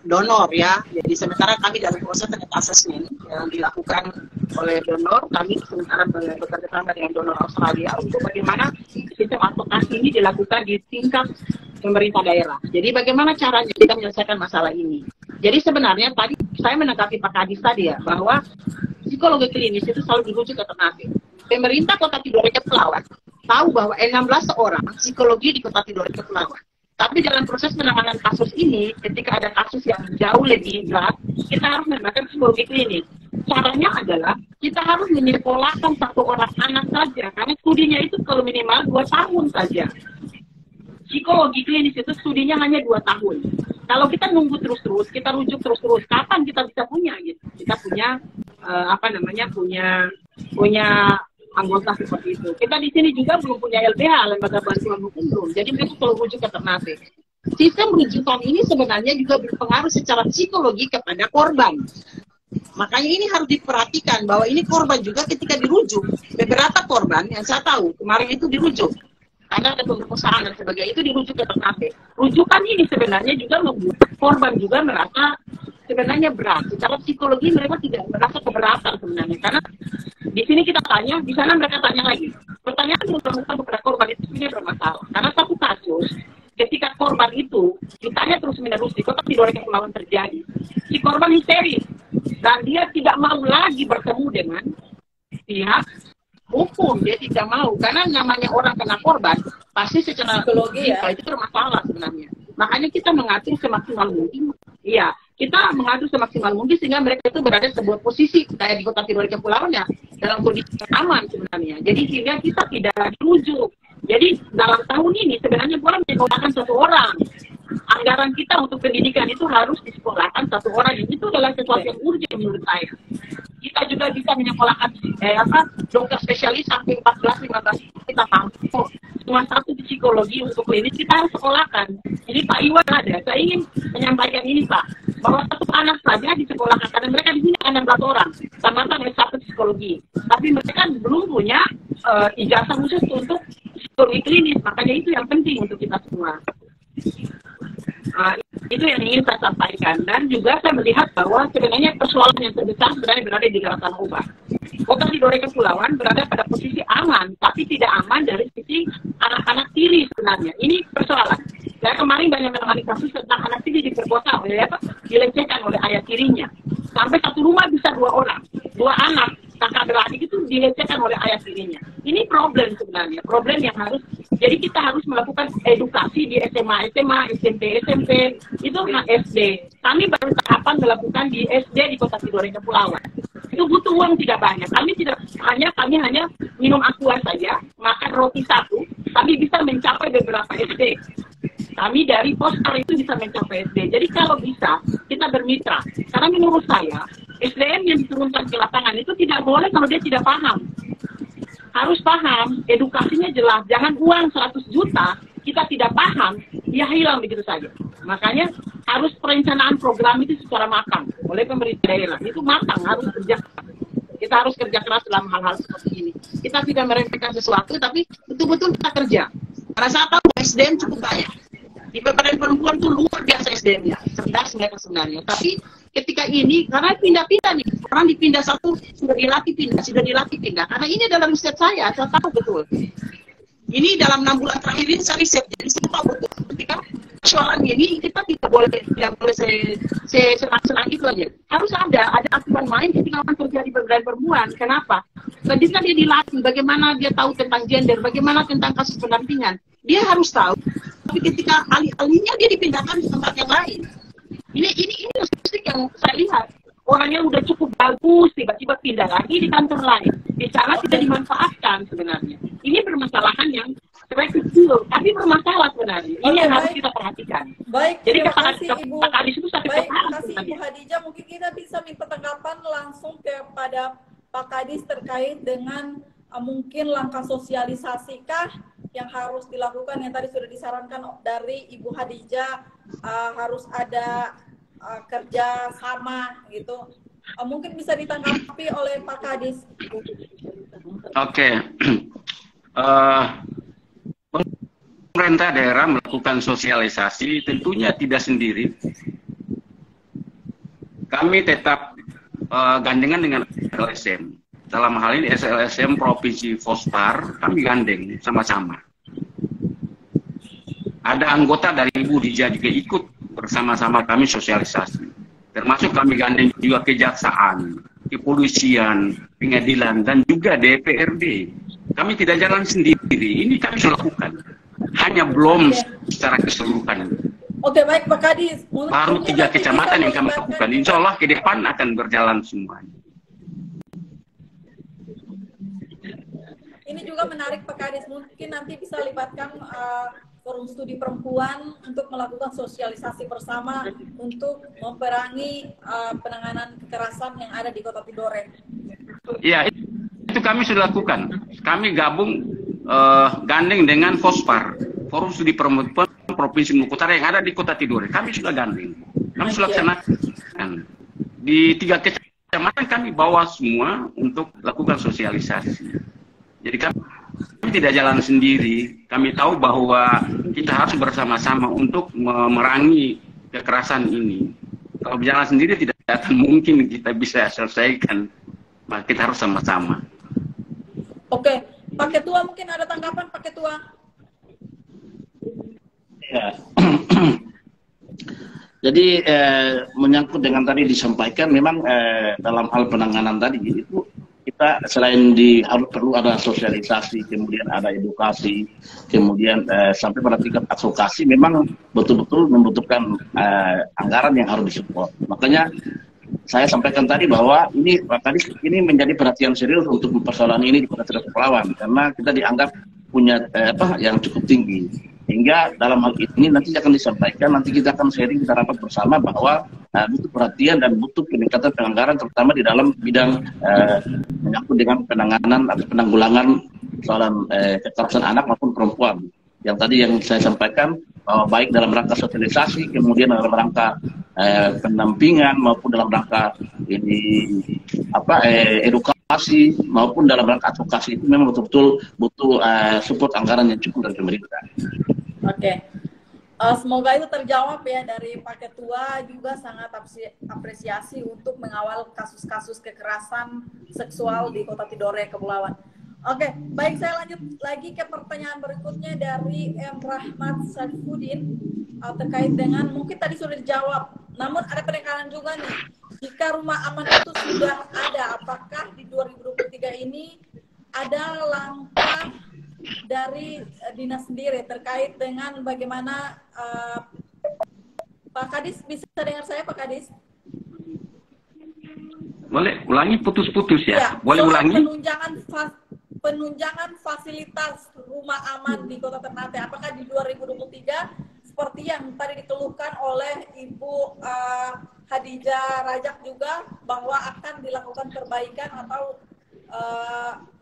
[SPEAKER 5] donor ya. Jadi sementara kami dalam proses assessment yang dilakukan oleh donor, kami sementara bekerja sama dengan donor Australia untuk bagaimana sistem advokasi ini dilakukan di tingkat pemerintah daerah. Jadi bagaimana caranya kita menyelesaikan masalah ini. Jadi sebenarnya tadi saya menanggapi Pak Kadis tadi ya, bahwa psikologi klinis itu selalu dirujuk ke Ternate. Pemerintah Kota Tidore Kepulauan tahu bahwa 16 orang psikologi di Kota Tidore Kepulauan. Tapi dalam proses penanganan kasus ini, ketika ada kasus yang jauh lebih berat, kita harus menggunakan psikologi klinis. Caranya adalah kita harus menyekolahkan satu orang anak saja, karena studinya itu kalau minimal 2 tahun saja. Psikologi klinis itu studinya hanya 2 tahun. Kalau kita nunggu terus-terus, kita rujuk terus-terus, kapan kita bisa punya gitu? Kita punya punya anggota seperti itu. Kita di sini juga belum punya LBH, lembaga bantuan hukum belum. Jadi mereka perlu rujuk ke Ternate. Sistem rujukan ini sebenarnya juga berpengaruh secara psikologi kepada korban. Makanya ini harus diperhatikan bahwa ini korban juga ketika dirujuk. Beberapa korban yang saya tahu kemarin itu dirujuk karena ada pemerkosaan dan sebagainya, itu dirujuk ke Ternate. Rujukan ini sebenarnya juga membuat korban juga merasa sebenarnya berat. Secara psikologi mereka tidak merasa keberatan sebenarnya, karena di sini kita tanya, di sana mereka tanya lagi. Pertanyaan yang dilakukan kepada korban itu sebenarnya bermasalah. Karena satu kasus, ketika korban itu ditanya terus-menerus di Kota Tidore Kepulauan terjadi, si korban histeris dan dia tidak mau lagi bertemu dengan pihak hukum. Dia tidak mau, karena namanya orang kena korban pasti secara psikologi ya itu bermasalah sebenarnya. Makanya kita mengatur semaksimal mungkin. Iya, kita mengatur semaksimal mungkin sehingga mereka itu berada di sebuah posisi kayak di Kota Tidore Kepulauan ya, dalam kondisi aman sebenarnya. Jadi sehingga kita tidak dirujuk. Jadi dalam tahun ini sebenarnya boleh menyekolahkan 1 orang. Anggaran kita untuk pendidikan itu harus disekolahkan 1 orang. Itu adalah sesuatu yang urgent menurut saya. Kita juga bisa menyekolahkan dokter spesialis sampai 14-15 kita mampu. Cuma 1 psikologi untuk klinis kita harus sekolahkan. Jadi Pak Iwan ada, saya ingin menyampaikan ini Pak, bahwa 1 anak saja disekolahkan, karena mereka di sini ada 16 orang, sama-sama S1 psikologi. Tapi mereka belum punya ijazah khusus untuk psikologi klinis, makanya itu yang penting untuk kita semua. Itu yang ingin saya sampaikan. Dan juga saya melihat bahwa sebenarnya persoalan yang terbesar sebenarnya berada di Daerah Toba. Kota Tidore Kepulauan berada pada posisi aman, tapi tidak aman dari sisi anak-anak tiri sebenarnya. Ini persoalan. Saya kemarin banyak mengalami kasus tentang anak tiri diperkosa oleh dilecehkan oleh ayah tirinya. Sampai 1 rumah bisa 2 orang, 2 anak kakak beradik itu dilecehkan oleh ayah tirinya. Ini problem sebenarnya, problem yang harus, jadi kita harus melakukan edukasi di SMA, SMP, itu SD. Kami baru tahapan melakukan di SD di Kota Tidore Kepulauan. Itu butuh uang tidak banyak. Kami hanya minum aqua saja, makan roti 1, kami bisa mencapai beberapa SD. Kami dari poster itu bisa mencapai SD. Jadi kalau bisa, kita bermitra. Karena menurut saya, SDM yang diturunkan ke lapangan itu tidak boleh kalau dia tidak paham. Harus paham, edukasinya jelas. Jangan uang 100 juta, kita tidak paham, dia hilang begitu saja. Makanya harus perencanaan program itu secara matang oleh pemerintah daerah. Itu matang, harus kerja. Kita harus kerja keras dalam hal-hal seperti ini. Kita tidak meremehkan sesuatu, tapi betul-betul kita kerja. Karena saya tahu SDM cukup banyak. Di Pemberdayaan Perempuan tuh luar biasa SDM-nya, cerdas mereka sebenarnya. Tapi ketika ini, karena pindah-pindah nih, orang dipindah satu, sudah dilatih pindah, sudah dilatih pindah. Karena ini dalam riset saya tahu betul. Ini dalam 6 bulan terakhir ini saya riset, jadi saya tahu betul. Ketika persoalan ini, kita tidak boleh senang-senang itu aja. Harus ada aturan main ketika orang terjadi pemberdayaan perempuan. Kenapa? Ketika dia dilatih, bagaimana dia tahu tentang gender, bagaimana tentang kasus pendampingan. Dia harus tahu. Tapi ketika alih-alihnya dia dipindahkan ke tempat yang lain. Ini statistik yang saya lihat. Orangnya udah cukup bagus, tiba-tiba pindah lagi di kantor lain. Di sana tidak dimanfaatkan sebenarnya. Ini permasalahan yang kecil, tapi bermasalah sebenarnya. Ini yang harus kita perhatikan.
[SPEAKER 1] Baik,
[SPEAKER 5] jadi
[SPEAKER 1] terima kasih Ibu.
[SPEAKER 5] Baik,
[SPEAKER 1] terima kasih Ibu Hadijah. Mungkin kita bisa minta tanggapan langsung kepada Pak Kadis terkait dengan mungkin langkah sosialisasikah yang harus dilakukan yang tadi sudah disarankan dari Ibu Hadijah, harus ada kerja sama gitu. Mungkin bisa ditanggapi oleh Pak Kadis.
[SPEAKER 2] Oke. Pemerintah daerah melakukan sosialisasi tentunya tidak sendiri. Kami tetap gandengan dengan SLSM. Dalam hal ini SLSM Provinsi Fospar, kami gandeng sama-sama. Ada anggota dari Ibu Dija juga ikut bersama-sama kami sosialisasi. Termasuk kami gandeng juga kejaksaan, kepolisian, pengadilan, dan juga DPRD. Kami tidak jalan sendiri, ini kami sudah lakukan. Hanya belum secara keseluruhan.
[SPEAKER 1] Oke, baik Pak Kadis.
[SPEAKER 2] Baru 3 kecamatan yang kami lakukan. Insya Allah ke depan akan berjalan semuanya.
[SPEAKER 1] Ini juga menarik Pak Kadis. Mungkin nanti bisa libatkan Forum Studi Perempuan untuk melakukan sosialisasi bersama untuk memperangi penanganan kekerasan yang ada di Kota Tidore.
[SPEAKER 2] Ya, itu kami sudah lakukan. Kami gabung gandeng dengan Fospar, Forum Studi Perempuan Provinsi Maluku Utara yang ada di Kota Tidore. Kami sudah gandeng. Kami sudah laksanakan. Di 3 kecamatan kami bawa semua untuk lakukan sosialisasi. Jadi kami tidak jalan sendiri. Kami tahu bahwa kita harus bersama-sama untuk memerangi kekerasan ini. Kalau berjalan sendiri tidak akan mungkin kita bisa selesaikan. Maka kita harus sama-sama.
[SPEAKER 1] Oke, Pak Ketua mungkin ada tanggapan Pak Ketua?
[SPEAKER 3] Ya. Jadi menyangkut dengan tadi disampaikan, memang dalam hal penanganan tadi itu kita selain harus perlu ada sosialisasi, kemudian ada edukasi, kemudian sampai pada tingkat advokasi, memang betul-betul membutuhkan anggaran yang harus disupport. Makanya saya sampaikan tadi bahwa ini menjadi perhatian serius untuk persoalan ini di Kota Tidore Kepulauan, karena kita dianggap punya yang cukup tinggi. Hingga dalam hal ini nanti akan disampaikan, nanti kita akan sharing, kita rapat bersama bahwa butuh perhatian dan butuh peningkatan penganggaran, terutama di dalam bidang menyangkut dengan penanganan atau penanggulangan soalan kekerasan anak maupun perempuan. Yang tadi yang saya sampaikan, bahwa baik dalam rangka sosialisasi, kemudian dalam rangka pendampingan, maupun dalam rangka edukasi, maupun dalam rangka advokasi, itu memang betul-betul butuh support anggaran yang cukup dari pemerintah.
[SPEAKER 1] Oke. Semoga itu terjawab ya dari Pak Ketua, juga sangat apresiasi untuk mengawal kasus-kasus kekerasan seksual di Kota Tidore Kepulauan. Oke, baik, saya lanjut lagi ke pertanyaan berikutnya dari M. Rahmat Saifuddin terkait dengan, mungkin tadi sudah dijawab, namun ada penekanan juga nih, jika rumah aman itu sudah ada, apakah di 2023 ini ada langkah dari dinas sendiri terkait dengan bagaimana Pak Kadis, bisa dengar saya Pak Kadis?
[SPEAKER 2] Boleh ulangi, putus-putus ya? Boleh ulangi?
[SPEAKER 1] Penunjangan fasilitas rumah aman di Kota Ternate, apakah di 2023 seperti yang tadi dikeluhkan oleh Ibu Hadijah Rajak juga, bahwa akan dilakukan perbaikan atau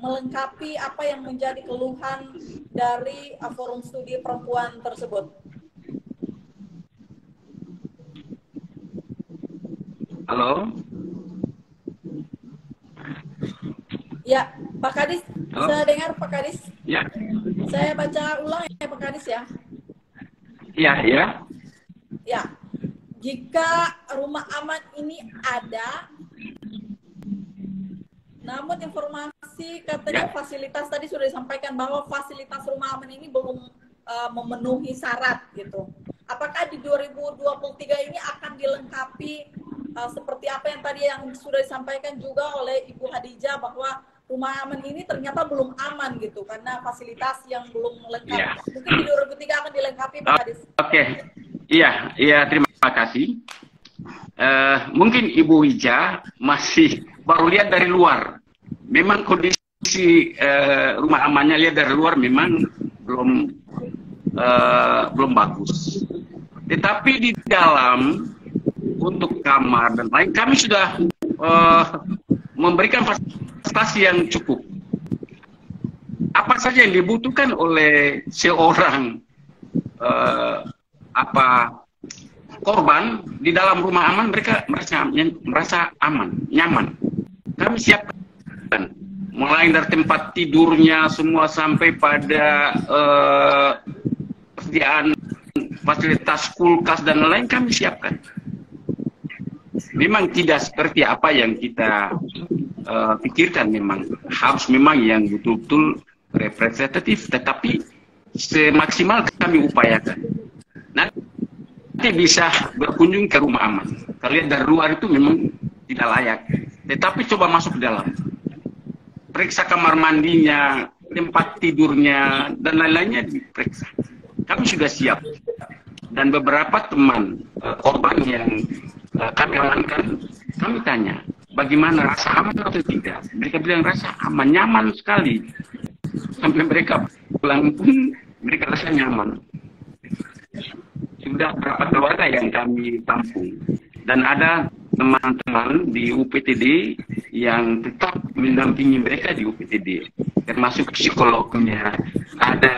[SPEAKER 1] melengkapi apa yang menjadi keluhan dari Forum Studi Perempuan tersebut?
[SPEAKER 2] Halo?
[SPEAKER 1] Ya, Pak Kadis, bisa dengar Pak Kadis?
[SPEAKER 2] Ya,
[SPEAKER 6] Saya baca ulang ya Pak Kadis ya.
[SPEAKER 2] ya, ya.
[SPEAKER 6] Ya, jika rumah aman ini ada, namun informasi katanya fasilitas tadi sudah disampaikan bahwa fasilitas rumah aman ini belum memenuhi syarat gitu. Apakah di 2023 ini akan dilengkapi seperti apa yang tadi yang sudah disampaikan juga oleh Ibu Hadijah bahwa rumah aman ini ternyata belum aman gitu karena fasilitas yang belum lengkap.
[SPEAKER 2] Ya.
[SPEAKER 6] Mungkin di 2023 akan dilengkapi Pak Kadis.
[SPEAKER 2] Oke, iya, iya, terima kasih. Mungkin Ibu Hija masih baru lihat dari luar. Memang kondisi rumah amannya lihat dari luar memang belum bagus. Tetapi di dalam untuk kamar dan lain kami sudah memberikan fasilitas yang cukup. Apa saja yang dibutuhkan oleh seorang korban di dalam rumah aman, mereka merasa aman, nyaman. Kami siapkan mulai dari tempat tidurnya semua sampai pada persediaan fasilitas kulkas dan lain kami siapkan. Memang tidak seperti apa yang kita pikirkan, memang harus memang yang betul-betul representatif, tetapi semaksimal kami upayakan. Nanti bisa berkunjung ke rumah aman. Kalau lihat dari luar itu memang tidak layak, tetapi coba masuk ke dalam, periksa kamar mandinya, tempat tidurnya dan lain-lainnya diperiksa. Kami sudah siap. Dan beberapa teman korban yang kami amankan, kami tanya, bagaimana, rasa aman atau tidak? Mereka bilang rasa aman, nyaman sekali. Sampai mereka pulang pun mereka rasa nyaman. Sudah berapa keluarga yang kami tampung. Dan ada teman-teman di UPTD yang tetap mendampingi mereka di UPTD, termasuk psikolognya, ada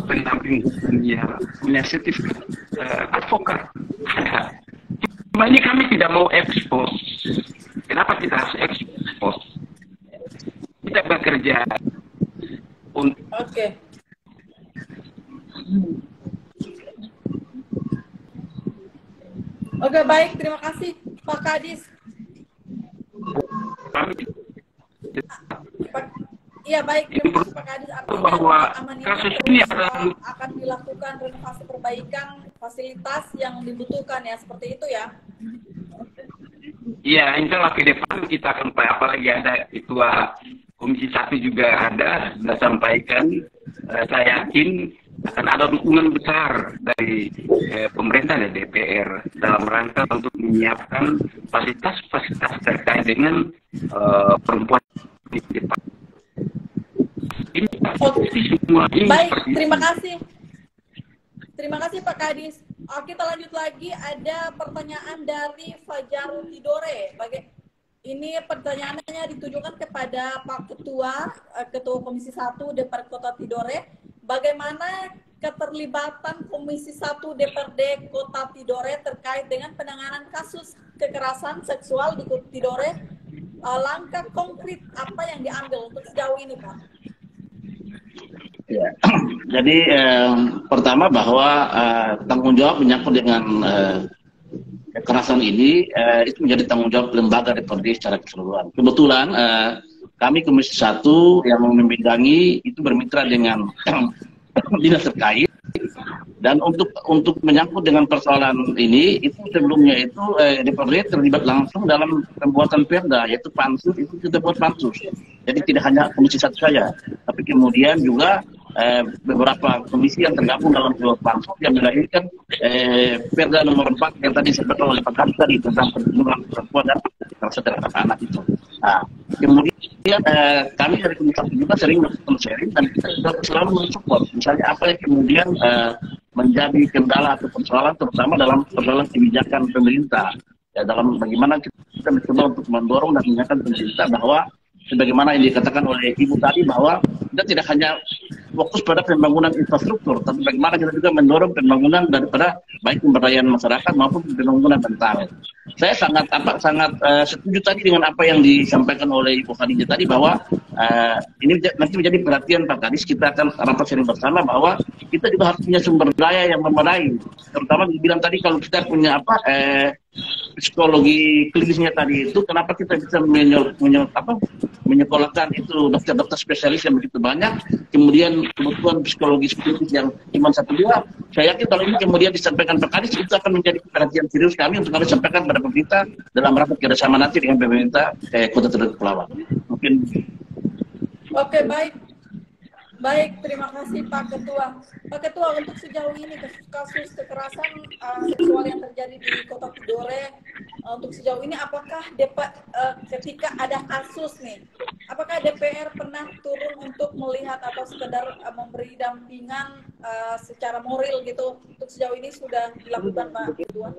[SPEAKER 2] pendamping hukumnya, punya sertifikat advokat, ada. Cuma ini kami tidak mau ekspos. Kenapa kita harus ekspos? Kita bekerja untuk.
[SPEAKER 6] Oke. Oke, baik, terima kasih Pak Kadis. Iya, baik, terima kasih Pak Kadis. Artinya
[SPEAKER 2] bahwa
[SPEAKER 6] aman
[SPEAKER 2] kasus ini
[SPEAKER 6] akan dilakukan renovasi perbaikan fasilitas yang dibutuhkan ya, seperti itu ya.
[SPEAKER 2] Iya, insya Allah ke depan kita akan, apalagi ada Ketua Komisi 1 juga ada, sudah sampaikan, saya yakin akan ada dukungan besar dari pemerintah dan DPR dalam rangka untuk menyiapkan fasilitas-fasilitas terkait dengan perempuan di depan. Ini semua ini.
[SPEAKER 6] Baik, terima kasih. Terima kasih Pak Kadis. Kita lanjut lagi, ada pertanyaan dari Fajarul Tidore. Ini pertanyaannya ditujukan kepada Pak Ketua Komisi 1 DPR Kota Tidore. Bagaimana keterlibatan Komisi 1 DPRD Kota Tidore terkait dengan penanganan kasus kekerasan seksual di Kota Tidore? Langkah konkret apa yang diambil untuk sejauh ini, Pak?
[SPEAKER 3] Ya, jadi pertama bahwa tanggung jawab menyangkut dengan kekerasan ini itu menjadi tanggung jawab lembaga DPRD secara keseluruhan. Kebetulan kami Komisi 1 yang membidangi itu bermitra dengan dinas terkait, dan untuk menyangkut dengan persoalan ini itu sebelumnya itu DPRD terlibat langsung dalam pembuatan perda, yaitu pansus. Itu kita buat pansus, jadi tidak hanya Komisi 1 saja, tapi kemudian juga beberapa komisi yang tergabung dalam sebuah pansus yang melahirkan perda nomor 4 yang tadi disampaikan oleh Pak Kadis tadi tentang perlindungan perempuan dan kekerasan terhadap anak itu. Nah, kemudian kami dari Komisi 1 juga sering melakukan sharing dan kita juga selalu mensupport misalnya apa yang kemudian menjadi kendala atau persoalan, terutama dalam persoalan kebijakan pemerintah ya, dalam bagaimana kita mencoba untuk mendorong dan mengingatkan pemerintah bahwa sebagaimana yang dikatakan oleh Ibu tadi, bahwa kita tidak hanya fokus pada pembangunan infrastruktur, tapi bagaimana kita juga mendorong pembangunan daripada baik pemberdayaan masyarakat maupun pembangunan mental. Saya sangat setuju tadi dengan apa yang disampaikan oleh Ibu Hadijah tadi, bahwa ini nanti menjadi perhatian Pak Kadis, kita akan rapat sharing bersama bahwa kita juga harus punya sumber daya yang memadai, terutama dibilang tadi kalau kita punya psikologi klinisnya tadi itu, kenapa kita bisa menyekolahkan itu dokter-dokter spesialis yang begitu banyak, kemudian kebutuhan psikologi klinis yang cuma 1-2. Saya yakin kalau ini kemudian disampaikan Pak Kadis, itu akan menjadi perhatian serius kami untuk kami sampaikan pada pemerintah dalam rapat kerjasama nanti dengan pemerintah Kota Tidore Kepulauan. Mungkin.
[SPEAKER 6] Oke, baik. Baik, terima kasih Pak Ketua. Pak Ketua, untuk sejauh ini kasus kekerasan seksual yang terjadi di Kota Tidore, untuk sejauh ini apakah ketika ada kasus nih, apakah DPR pernah turun untuk melihat atau sekedar memberi dampingan secara moral gitu? Untuk sejauh ini sudah dilakukan Pak Ketua?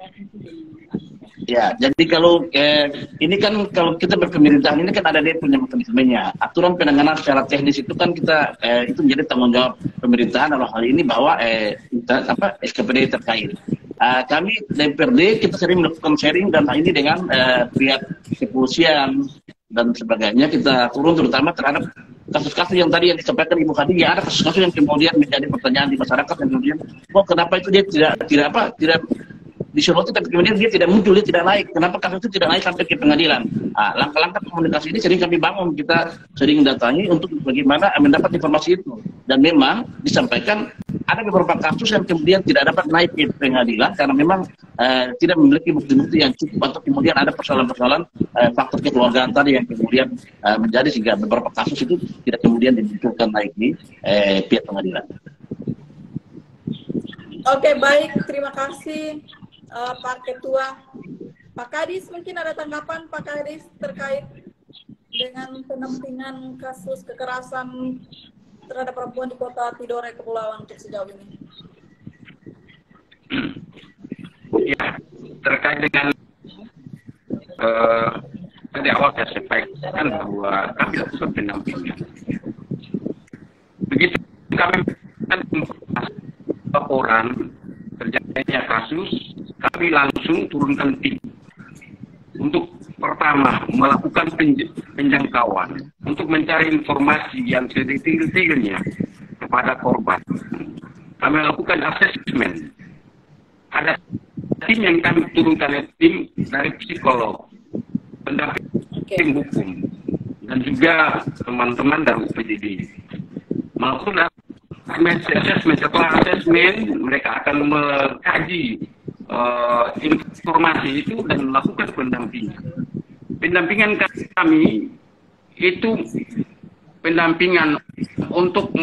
[SPEAKER 3] Ya, jadi kalau ini kan kalau kita berpemerintahan ini kan ada dia punya mekanismenya. Aturan penanganan secara teknis itu kan kita itu menjadi tanggung jawab pemerintahan dalam hal ini bahwa SKPD terkait. Kami DPRD kita sering melakukan sharing dan hal ini dengan pihak kepolisian dan sebagainya, kita turun terutama terhadap kasus-kasus yang tadi yang disampaikan Ibu Khadijah. Ada kasus-kasus yang kemudian menjadi pertanyaan di masyarakat yang kemudian kenapa itu dia tidak disoroti, tapi kemudian dia tidak muncul, dia tidak naik. Kenapa kasus itu tidak naik sampai ke pengadilan? Langkah-langkah komunikasi ini sering kami bangun, kita sering datangi untuk bagaimana mendapat informasi itu. Dan memang disampaikan ada beberapa kasus yang kemudian tidak dapat naik ke pengadilan karena memang tidak memiliki bukti-bukti yang cukup, atau kemudian ada persoalan-persoalan faktor kekeluargaan tadi yang kemudian menjadi sehingga beberapa kasus itu tidak kemudian dimunculkan naik di pihak pengadilan.
[SPEAKER 6] Oke, baik, terima kasih Pak Ketua. Pak Kadis, mungkin ada tanggapan Pak Kadis terkait dengan pendampingan kasus kekerasan terhadap perempuan di Kota Tidore Kepulauan untuk sejauh ini?
[SPEAKER 2] Ya, terkait dengan tadi awal saya sampaikan bahwa kami lakukan pendampingan. Begitu kami laporan terjadinya kasus, kami langsung turunkan tim untuk pertama melakukan penjangkauan untuk mencari informasi yang sedetail-detailnya kepada korban. Kami lakukan asesmen. Ada tim yang kami turunkan, tim dari psikolog, pendamping hukum, dan juga teman-teman dari UPDD. Melakukan asesmen. Setelah asesmen, mereka akan mengkaji informasi itu dan melakukan pendampingan. Pendampingan kami itu pendampingan untuk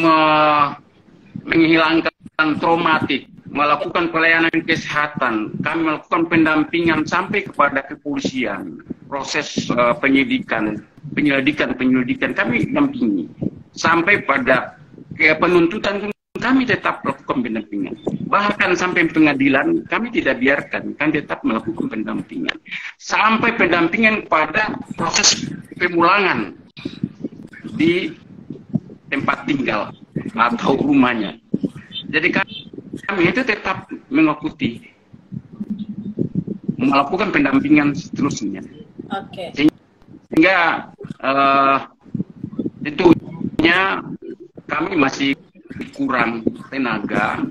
[SPEAKER 2] menghilangkan traumatik, melakukan pelayanan kesehatan. Kami melakukan pendampingan sampai kepada kepolisian, proses penyelidikan kami dampingi sampai pada penuntutan. Kami tetap melakukan pendampingan. Bahkan sampai pengadilan kami tidak biarkan, kami tetap melakukan pendampingan. Sampai pendampingan pada proses pemulangan di tempat tinggal atau rumahnya. Jadi kami itu tetap mengikuti, melakukan pendampingan seterusnya.
[SPEAKER 6] Oke.
[SPEAKER 2] Sehingga tentunya kami masih kurang tenaga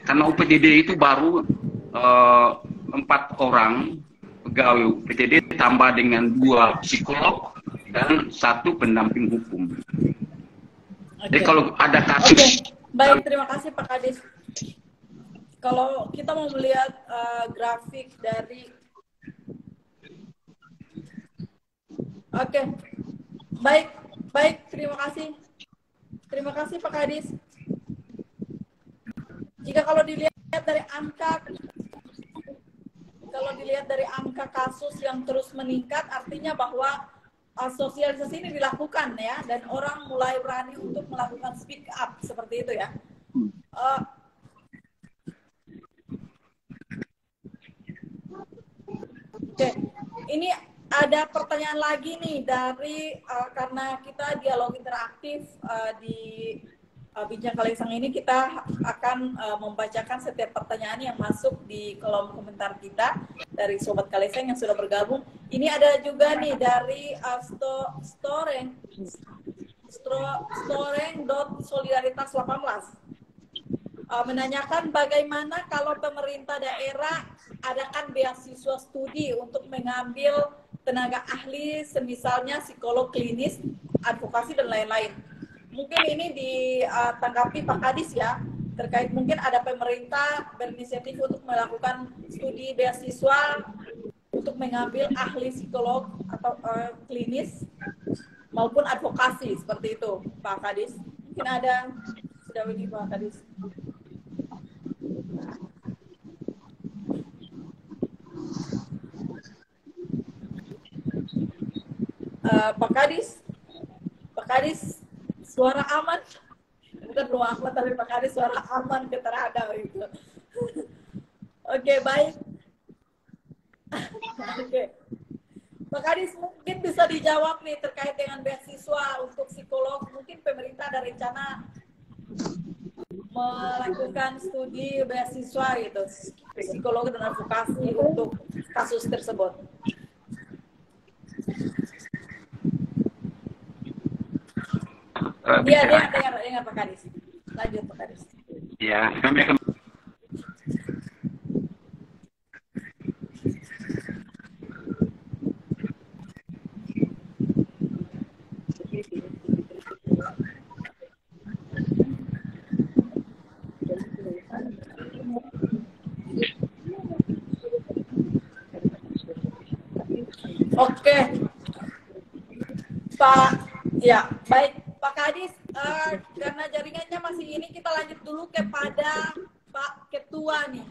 [SPEAKER 2] karena UPDD itu baru 4 orang pegawai UPDD tambah dengan 2 psikolog dan 1 pendamping hukum. Jadi kalau ada kasus.
[SPEAKER 6] Baik, terima kasih Pak Kadis. Kalau kita mau melihat grafik dari Baik, terima kasih. Terima kasih Pak Kadis. Jika kalau dilihat dari angka kasus yang terus meningkat, artinya bahwa sosialisasi ini dilakukan ya, dan orang mulai berani untuk melakukan speak up seperti itu ya. Oke, ini ada pertanyaan lagi nih dari karena kita dialog interaktif di Bincang Kalesang ini kita akan membacakan setiap pertanyaan yang masuk di kolom komentar kita dari Sobat Kalesang yang sudah bergabung. Ini ada juga nih dari Storeng.solidaritas 18 menanyakan bagaimana kalau pemerintah daerah adakan beasiswa studi untuk mengambil tenaga ahli semisalnya psikolog klinis, advokasi dan lain-lain. Mungkin ini ditanggapi Pak Kadis ya, terkait mungkin ada pemerintah berinisiatif untuk melakukan studi beasiswa untuk mengambil ahli psikolog atau klinis maupun advokasi seperti itu, Pak Kadis. Mungkin ada sudah ini Pak Kadis. Pak Kadis, suara aman, bukan doa aman tapi Pak Kadis suara aman keterada itu. Oke, baik. Oke. Pak Kadis mungkin bisa dijawab nih terkait dengan beasiswa untuk psikolog. Mungkin pemerintah ada rencana melakukan studi beasiswa gitu, psikolog dan advokasi untuk kasus tersebut. Dia dengar Pak Kadis. Lanjut Pak Kadis.
[SPEAKER 2] Ya, kami akan
[SPEAKER 6] Oke, Pak. Ya, baik. Pak Kadis, karena jaringannya masih ini, kita lanjut dulu kepada Pak Ketua nih.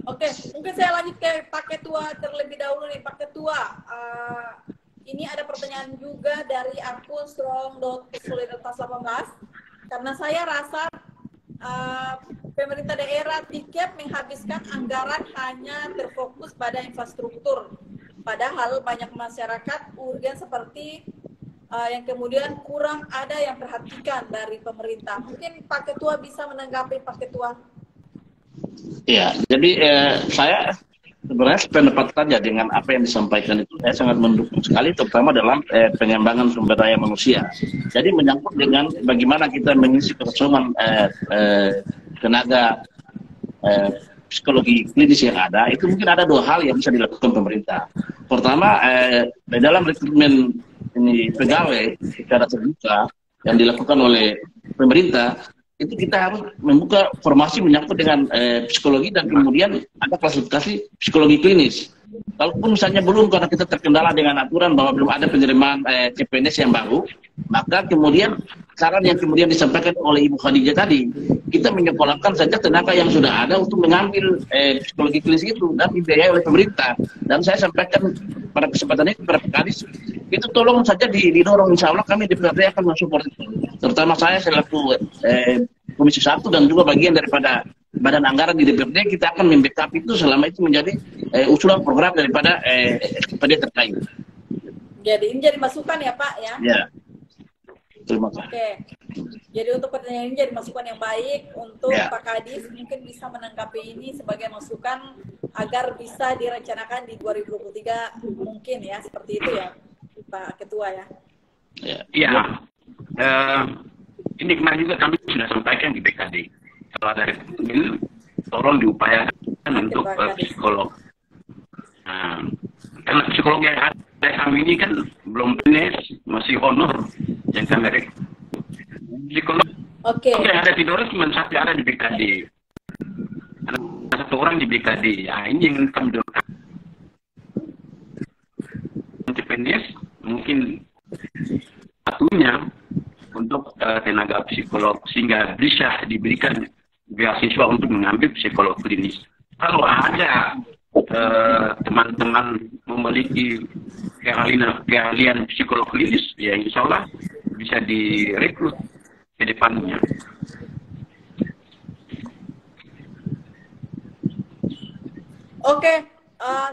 [SPEAKER 6] Oke, mungkin saya lanjut ke Pak Ketua terlebih dahulu nih, Pak Ketua. Ini ada pertanyaan juga dari akun Strong.solidaritas 18. Karena saya rasa pemerintah daerah tiket menghabiskan anggaran hanya terfokus pada infrastruktur. Padahal banyak masyarakat urgen seperti yang kemudian kurang ada yang perhatikan dari pemerintah. Mungkin Pak Ketua bisa menanggapi Pak Ketua.
[SPEAKER 3] Ya, jadi saya sebenarnya sependapat saja dengan apa yang disampaikan itu. Saya sangat mendukung sekali, terutama dalam pengembangan sumber daya manusia. Jadi menyangkut dengan bagaimana kita mengisi kekosongan tenaga psikologi klinis yang ada, itu mungkin ada dua hal yang bisa dilakukan pemerintah. Pertama, dalam rekrutmen ini pegawai secara terbuka yang dilakukan oleh pemerintah, itu kita harus membuka formasi menyangkut dengan psikologi dan kemudian ada klasifikasi psikologi klinis. Kalaupun misalnya belum karena kita terkendala dengan aturan bahwa belum ada penerimaan CPNS yang baru, maka kemudian saran yang kemudian disampaikan oleh Ibu Khadijah tadi, kita menyekolahkan saja tenaga yang sudah ada untuk mengambil psikologi klinis itu dan dibiayai oleh pemerintah. Dan saya sampaikan pada kesempatan ini kepada Pak Kadis, itu tolong saja didorong, insya Allah kami di PRD akan mensupport itu. Terutama saya selaku Komisi 1 dan juga bagian daripada Badan Anggaran di DPRD, kita akan membackup itu selama itu menjadi usulan program daripada SPD terkait.
[SPEAKER 6] Jadi ini jadi masukan ya Pak ya?
[SPEAKER 3] Ya. Terima kasih.
[SPEAKER 6] Oke. Jadi untuk pertanyaan ini jadi masukan yang baik untuk Pak Kadis, mungkin bisa menanggapi ini sebagai masukan agar bisa direncanakan di 2023 mungkin ya, seperti itu ya Pak Ketua ya.
[SPEAKER 2] Iya. Ini kemarin juga kami sudah sampaikan di BKD. Kalau dari ini tolong diupayakan untuk psikolog. Nah, karena psikolog yang ada kami ini kan belum PNS, masih honor yang kami rekrut. Psikolog yang ada di Tidore cuma satu ada di BKD. Ada satu orang di BKD. Nah, ini yang kami dorong. Untuk PNS mungkin satunya untuk tenaga psikolog sehingga bisa diberikan beasiswa untuk mengambil psikolog klinis. Kalau ada teman-teman memiliki keahlian psikolog klinis, ya insya Allah bisa direkrut ke depannya.
[SPEAKER 6] Oke,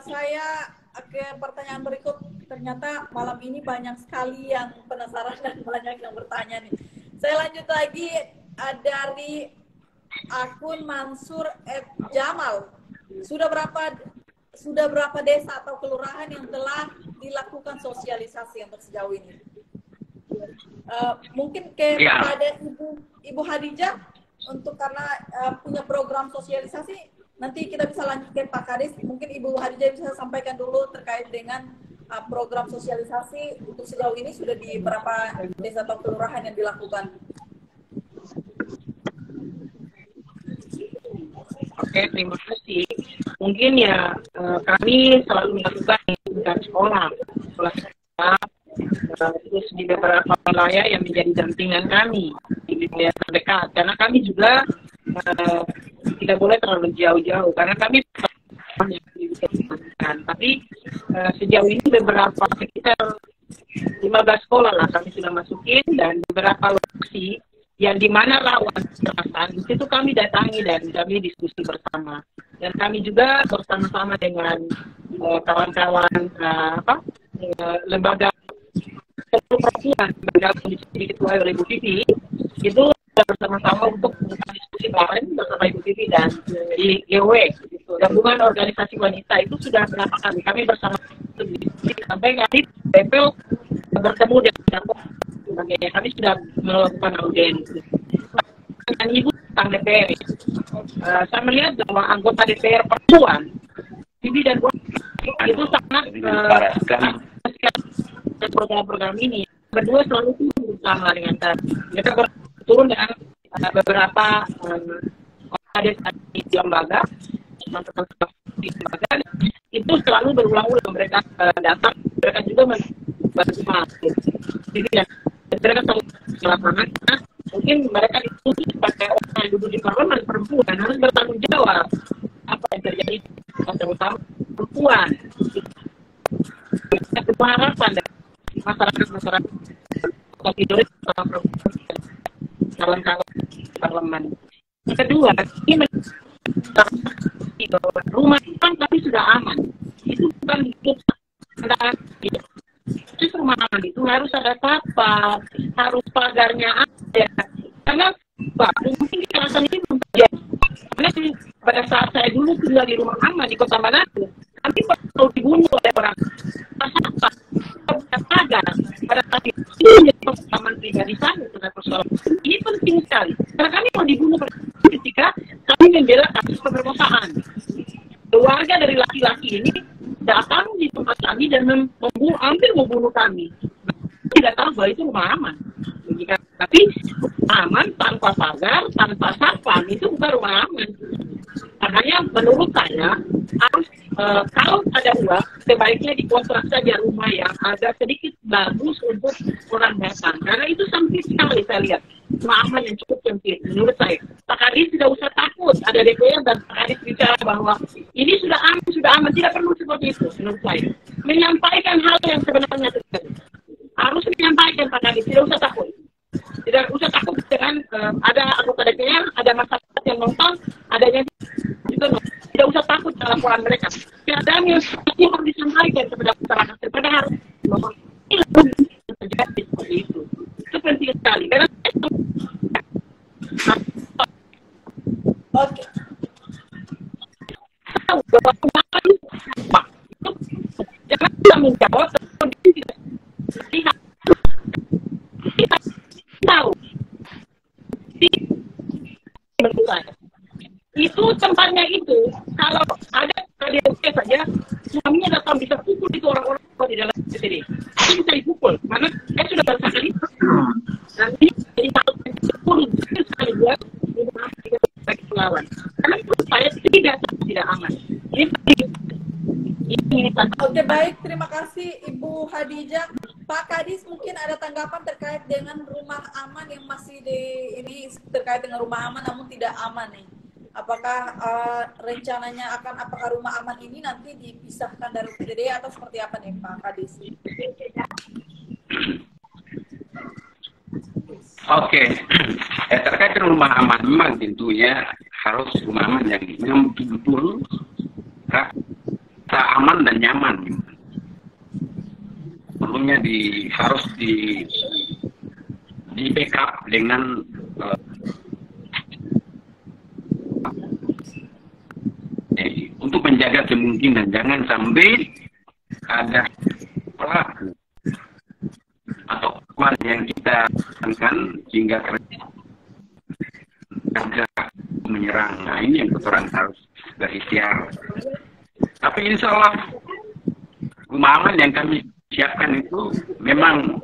[SPEAKER 6] saya ke pertanyaan berikut. Ternyata malam ini banyak sekali yang penasaran dan banyak yang bertanya nih. Saya lanjut lagi dari akun Mansur Jamal. Sudah berapa desa atau kelurahan yang telah dilakukan sosialisasi untuk sejauh ini? Mungkin kepada Ibu Hadijah, untuk karena punya program sosialisasi, nanti kita bisa lanjut ke Pak Kadis. Mungkin Ibu Hadijah bisa sampaikan dulu terkait dengan program sosialisasi untuk sejauh ini sudah di berapa desa atau kelurahan yang dilakukan.
[SPEAKER 5] Oke, terima kasih. Mungkin ya kami selalu melakukan di sekolah, terus di beberapa wilayah yang menjadi dampingan kami di wilayah terdekat. Karena kami juga tidak boleh terlalu jauh-jauh, karena kami tapi sejauh ini beberapa sekitar 15 sekolah lah kami sudah masukin, dan beberapa lokasi yang di mana rawan kekerasan itu kami datangi dan kami diskusi bersama. Dan kami juga bersama-sama dengan kawan-kawan lembaga perempuan bergabung di ketua oleh Ibu Vivi, itu bersama-sama untuk diskusi bareng bersama Ibu Vivi dan di GW, gabungan organisasi wanita itu sudah berapa kali kami bersama sampai kali BPL bertemu dengan sebagainya. Kami sudah melakukan audiensi dengan Ibu tentang DPR. Saya melihat bahwa anggota DPR perempuan Vivi dan itu sangat program-program ini berdua selalu bersama dengan mereka berturun dengan beberapa di lembaga itu selalu berulang-ulang mereka datang, mereka juga membantu mereka selalu melakukan. Mungkin mereka dituntut sebagai orang yang duduk di parlemen perempuan harus bertanggung jawab apa yang terjadi, terutama perempuan. Kita harapan dari masyarakat tidur sama kawan-kawan parlemen. Yang kedua, ini rumah kan tapi sudah aman. Itu bukan hidup itu rumah aman itu harus ada tapak, harus pagarnya ada. Karena mungkin di kawasan ini belum terjadi. Karena pada saat saya dulu tinggal di rumah aman di Kota Manado, kami perlu dibunuh oleh orang. Pagar pada saat itu pengalaman pribadi saya terhadap persoalan ini penting sekali. Karena kami mau dibunuh ketika kami membela kasus pemerkosaan. Keluarga dari laki-laki ini datang di tempat kami dan hampir membunuh kami. Tidak tahu bahwa itu rumah aman. Tapi rumah aman tanpa pagar, tanpa satpam itu bukan rumah aman. Makanya menurut saya harus kalau ada uang sebaiknya dikontrak saja rumah yang agak sedikit bagus untuk orang datang. Karena itu sempit sekali saya lihat. Rumah aman yang cukup sempit menurut saya. Pak Kadis tidak usah takut. Ada DPR dan Pak Kadis bicara bahwa ini sudah aman, tidak perlu seperti itu menurut saya. Menyampaikan hal yang sebenarnya terjadi. Harus menyampaikan Pak Kadis, tidak usah takut. Tidak usah takut dengan ada anggota DPR, ada masyarakat yang nonton, adanya juga tidak usah takut dengan laporan mereka. Keadaan yang harus disampaikan kepada masyarakat, kepada harus ini terjadi seperti itu. Itu penting sekali. Karena
[SPEAKER 6] Oke.
[SPEAKER 5] Jangan kita menjawab kondisi tidak lihat. Kita tahu. Menurut saya. Itu tempatnya itu. Kalau ada KDRT saja, suaminya datang bisa pukul itu orang-orang di dalam sini. Itu bisa dipukul. Karena saya sudah berkali nanti jadi kalau dipukul sekali buat bagi pelawan. Karena menurut saya tidak aman. Ini
[SPEAKER 6] Oke, baik, terima kasih Ibu Hadijah. Pak Kadis mungkin ada tanggapan terkait dengan rumah aman yang masih ini terkait dengan rumah aman namun tidak aman nih. Apakah rencananya apakah rumah aman ini nanti dipisahkan dari PDD atau seperti apa nih Pak Kadis?
[SPEAKER 2] Oke, terkait dengan rumah aman memang tentunya harus rumah aman yang betul-betul rasa aman dan nyaman. Perlunya harus di backup dengan untuk menjaga kemungkinan jangan sampai ada pelaku atau korban yang kita tekankan sehingga ada menyerang. Nah, ini yang orang harus berikhtiar. Tapi insya Allah rumah aman yang kami siapkan itu memang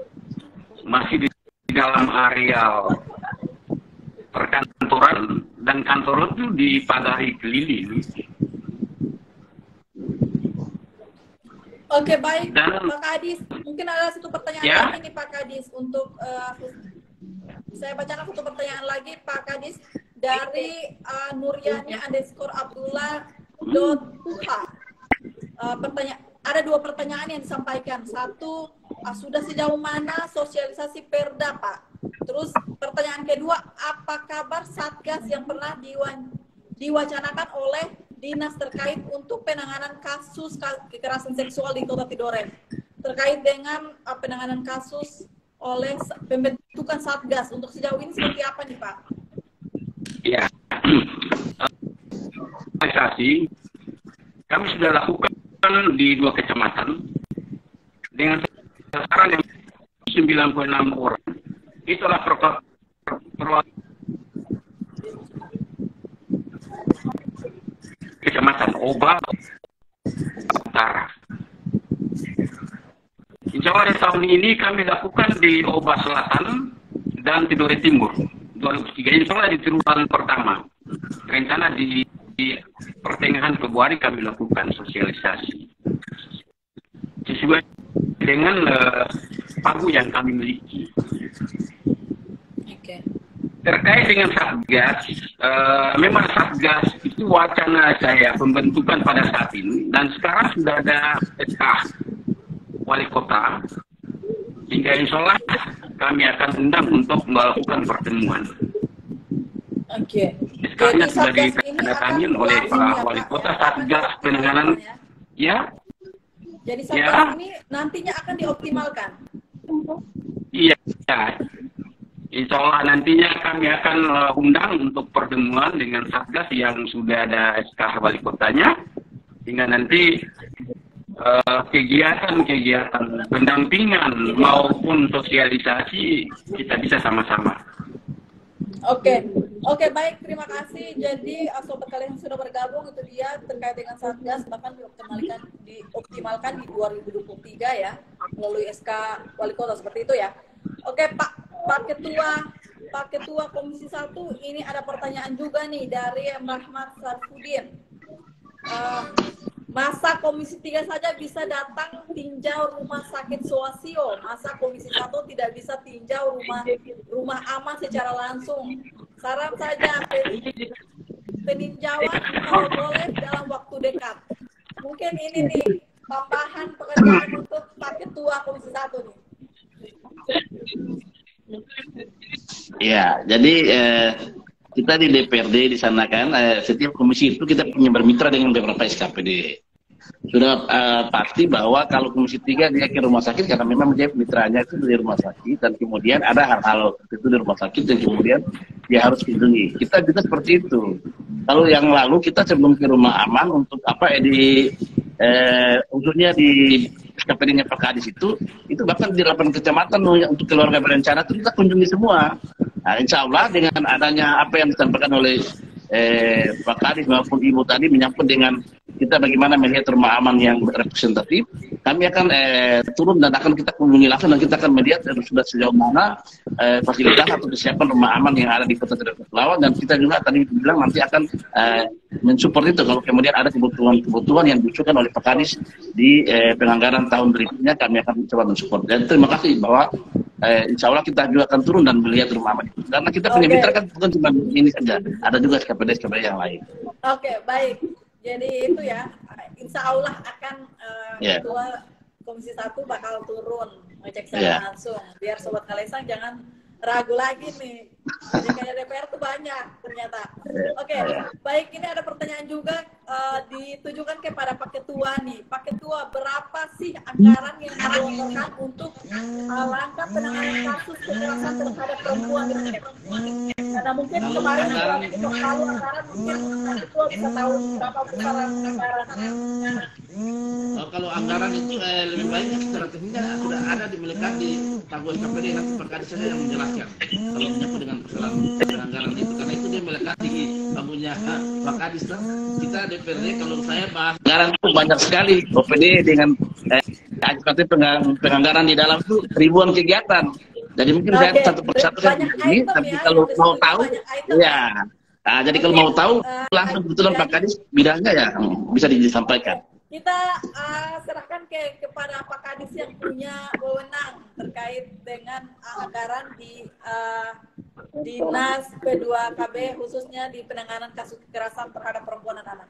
[SPEAKER 2] masih di dalam areal perkantoran, dan kantor itu dipagari keliling.
[SPEAKER 6] Oke, baik,
[SPEAKER 2] Dan,
[SPEAKER 6] Pak Kadis. Mungkin ada satu pertanyaan
[SPEAKER 2] ya?
[SPEAKER 6] lagi nih, Pak Kadis. Untuk saya bacakan satu pertanyaan lagi, Pak Kadis, dari Nuryani_Abdullah.Puha. Ada dua pertanyaan yang disampaikan. Satu, sudah sejauh mana sosialisasi Perda, Pak? Terus pertanyaan kedua, apa kabar Satgas yang pernah diwacanakan oleh dinas terkait untuk penanganan kasus kekerasan seksual di Kota Tidore, terkait dengan penanganan kasus oleh pembentukan Satgas. Untuk sejauh ini seperti apa nih, Pak?
[SPEAKER 2] Ya, kami sudah lakukan di 2 kecamatan dengan sasaran yang 96 orang. Itulah Kecamatan Oba Utara. Insya Allah tahun ini kami lakukan di Oba Selatan dan Tidore Timur. 2003 insya Allah di triwulan pertama. Rencana di pertengahan Februari kami lakukan sosialisasi sesuai dengan pagu yang kami miliki.
[SPEAKER 6] Oke.
[SPEAKER 2] Terkait dengan Satgas, memang Satgas itu wacana saya pembentukan pada saat ini, dan sekarang sudah ada SK Wali Kota, hingga insya Allah kami akan undang untuk melakukan pertemuan.
[SPEAKER 6] Oke.
[SPEAKER 2] SK-nya
[SPEAKER 6] Jadi
[SPEAKER 2] sudah
[SPEAKER 6] Satgas ini
[SPEAKER 2] ditandatangani
[SPEAKER 6] akan
[SPEAKER 2] oleh
[SPEAKER 6] lazim
[SPEAKER 2] Pak
[SPEAKER 6] ya,
[SPEAKER 2] Wali
[SPEAKER 6] Pak?
[SPEAKER 2] Kota.
[SPEAKER 6] Ya,
[SPEAKER 2] Satgas
[SPEAKER 6] akan
[SPEAKER 2] penanganan, ya,
[SPEAKER 6] Jadi Satgas
[SPEAKER 2] ya,
[SPEAKER 6] ini nantinya akan dioptimalkan.
[SPEAKER 2] iya. Insya Allah nantinya kami akan undang untuk pertemuan dengan Satgas yang sudah ada SK Wali Kotanya, hingga nanti kegiatan-kegiatan pendampingan maupun sosialisasi kita bisa sama-sama.
[SPEAKER 6] Oke, baik, terima kasih. Jadi sobat kalian yang sudah bergabung, itu dia terkait dengan Satgas, bahkan dioptimalkan di 2023 ya, melalui SK Wali Kota seperti itu ya. Oke, Pak Ketua Komisi 1, ini ada pertanyaan juga nih dari Rahmat Sarfudin. Masa Komisi 3 saja bisa datang tinjau rumah sakit Soasio, masa Komisi 1 tidak bisa tinjau rumah aman secara langsung? Saran saja peninjauan kalau boleh dalam waktu dekat. Mungkin ini nih tambahan pekerjaan untuk Pak Ketua Komisi 1 nih.
[SPEAKER 3] Ya, jadi kita di DPRD di sana kan, setiap komisi itu kita punya bermitra dengan beberapa SKPD. Sudah pasti bahwa kalau Komisi 3 dia ke rumah sakit karena memang dia mitranya itu dari rumah sakit, dan kemudian ada hal-hal itu di rumah sakit dan kemudian dia harus kunjungi. Kita juga seperti itu. Kalau yang lalu kita sebelum ke rumah aman untuk untuknya di SKPD-nya Pak Kadis itu bahkan di 8 kecamatan untuk keluarga berencana itu kita kunjungi semua. Nah, insya Allah dengan adanya apa yang disampaikan oleh Pak Kadis maupun Ibu tadi menyangkut dengan kita bagaimana melihat rumah aman yang representatif, kami akan turun dan akan kita kunjungi langsung, dan kita akan melihat sudah sejauh mana fasilitas atau kesiapan rumah aman yang ada di Kota Tidore Kepulauan, dan kita juga tadi bilang nanti akan mensupport itu kalau kemudian ada kebutuhan yang diusulkan oleh Pak Kadis di penganggaran tahun berikutnya, kami akan coba mensupport. Dan terima kasih bahwa insya Allah kita juga akan turun dan melihat rumah aman itu, karena kita punya mitra kan bukan cuma ini saja, ada juga SKPD yang lain.
[SPEAKER 6] Oke, baik. Jadi itu ya, insya Allah akan Ketua Komisi 1 bakal turun ngecek secara langsung, biar Sobat Kalesang jangan ragu lagi nih. Jadi kayak DPR tuh banyak ternyata. Oke, baik, ini ada pertanyaan juga ditujukan kepada Pak Ketua nih. Pak Ketua, berapa sih anggaran yang digelontorkan untuk langkah penanganan kasus kekerasan terhadap perempuan di Indonesia? Karena mungkin kemarin kalau anggaran mungkin Pak Ketua bisa tahu berapa besar anggaran.
[SPEAKER 3] Kalau anggaran itu lebih banyak strateginya sudah ada dimiliki di tabungan KPD, nanti Pak Kadis saja yang menjelaskan kalau menyangkut dengan persoalan anggaran itu, karena itu dia melekat di tabungannya Pak Kadis. Kita DPRD kalau saya bahas anggaran itu banyak sekali. OPD dengan penganggaran di dalam itu ribuan kegiatan. Jadi mungkin saya satu persatu ini, tapi kalau mau tahu, ya. Nah, jadi kalau mau tahu langsung kebetulan Pak Kadis bidangnya ya bisa disampaikan.
[SPEAKER 6] Kita serahkan kepada Pak Kadis yang punya wewenang terkait dengan anggaran di Dinas P2KB khususnya di penanganan kasus kekerasan terhadap perempuan dan anak.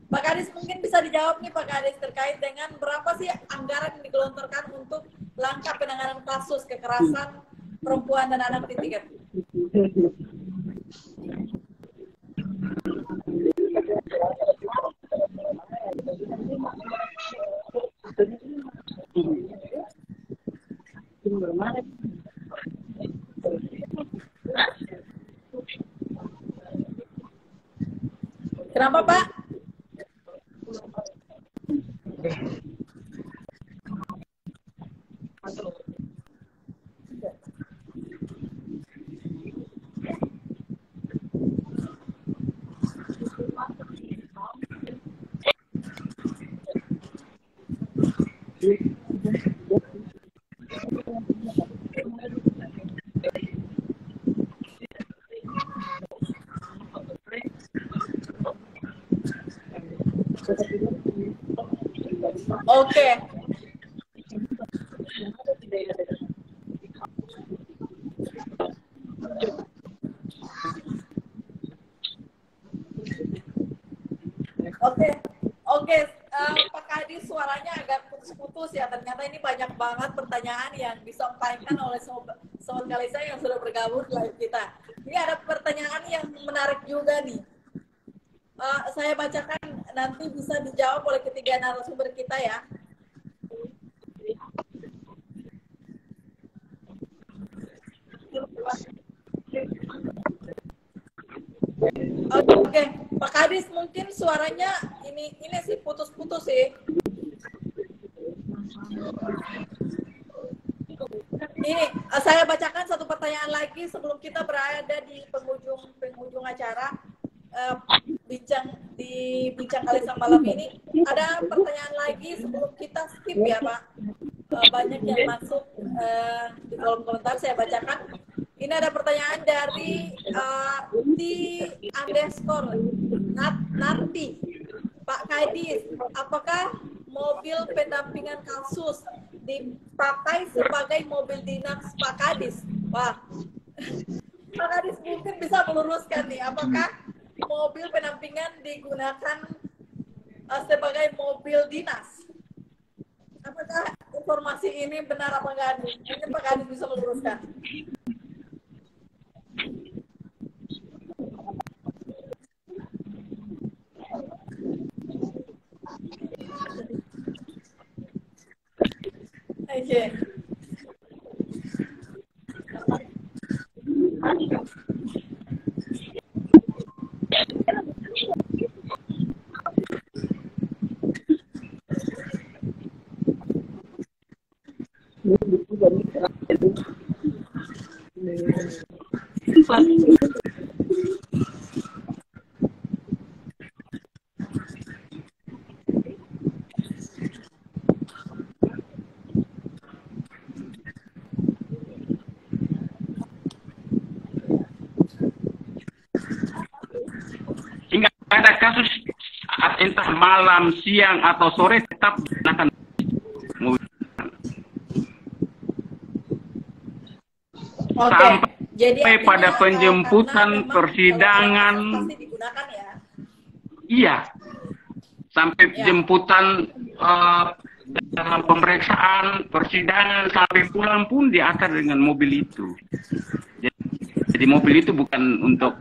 [SPEAKER 6] Pak Kadis mungkin bisa dijawab nih Pak Kadis terkait dengan berapa sih anggaran yang digelontorkan untuk langkah penanganan kasus kekerasan perempuan dan anak di Tiket. Kenapa Pak? Oke. Oke, Pak Kadis suaranya agak putus-putus ya. Ternyata ini banyak banget pertanyaan yang disampaikan oleh sobat Kalisa yang sudah bergabung di live kita. Ini ada pertanyaan yang menarik juga nih. Saya bacakan, nanti bisa dijawab oleh ketiga narasumber kita ya. Oke, Pak Kadis mungkin suaranya ini sih putus-putus sih. Ini saya bacakan satu pertanyaan lagi sebelum kita berada di penghujung acara. Bincang Kalisa malam ini ada pertanyaan lagi sebelum kita skip ya Pak. Banyak yang masuk di kolom komentar, saya bacakan. Ini ada pertanyaan dari Nanti Pak Kadis, apakah mobil pendampingan kasus dipakai sebagai mobil dinas Pak Kadis? Wah, Pak Kadis mungkin bisa meluruskan nih, apakah mobil pendampingan digunakan sebagai mobil dinas? Apakah informasi ini benar apa enggak? Mungkin Pak Kadis bisa meluruskan. Oke.
[SPEAKER 2] Hingga ada kasus entah malam, siang atau sore tetap akan sampai pada penjemputan persidangan.
[SPEAKER 6] Pasti digunakan ya.
[SPEAKER 2] Iya, sampai jemputan dalam pemeriksaan, persidangan, sampai pulang pun diantar dengan mobil itu. Jadi mobil itu bukan untuk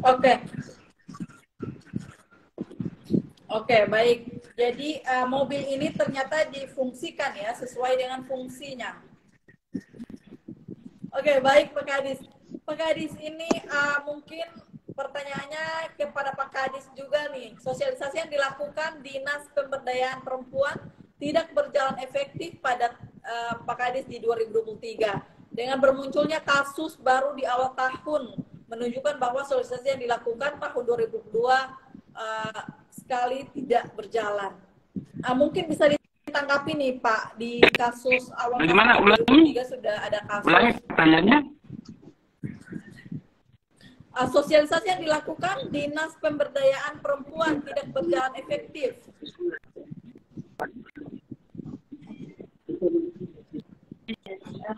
[SPEAKER 6] Oke. Oke, baik. Jadi mobil ini ternyata difungsikan ya sesuai dengan fungsinya. Oke, baik Pak Kadis. Pak Kadis ini mungkin pertanyaannya kepada Pak Kadis juga nih. Sosialisasi yang dilakukan Dinas Pemberdayaan Perempuan tidak berjalan efektif pada Pak Kadis di 2023. Dengan bermunculnya kasus baru di awal tahun menunjukkan bahwa sosialisasi yang dilakukan tahun 2002 sekali tidak berjalan. Mungkin bisa ditanggapi nih Pak, di kasus awal
[SPEAKER 2] Bagaimana?
[SPEAKER 6] tahun 2003 sudah ada kasus.
[SPEAKER 2] Ulangi pertanyaannya.
[SPEAKER 6] Sosialisasi yang dilakukan Dinas Pemberdayaan Perempuan tidak berjalan efektif.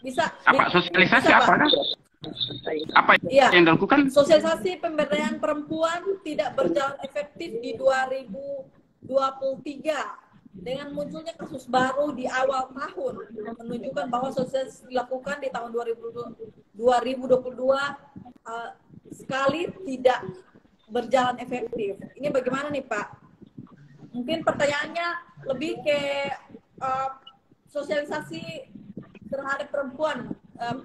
[SPEAKER 6] Bisa
[SPEAKER 2] Apa sosialisasi
[SPEAKER 6] bisa,
[SPEAKER 2] apa?
[SPEAKER 6] Pak?
[SPEAKER 2] Apa
[SPEAKER 6] Iya.
[SPEAKER 2] yang dilakukan?
[SPEAKER 6] Sosialisasi pemberdayaan perempuan tidak berjalan efektif di 2023 dengan munculnya kasus baru di awal tahun menunjukkan bahwa sosialisasi dilakukan di tahun 2022 sekali tidak berjalan efektif. Ini bagaimana nih Pak? Mungkin pertanyaannya lebih ke sosialisasi terhadap perempuan,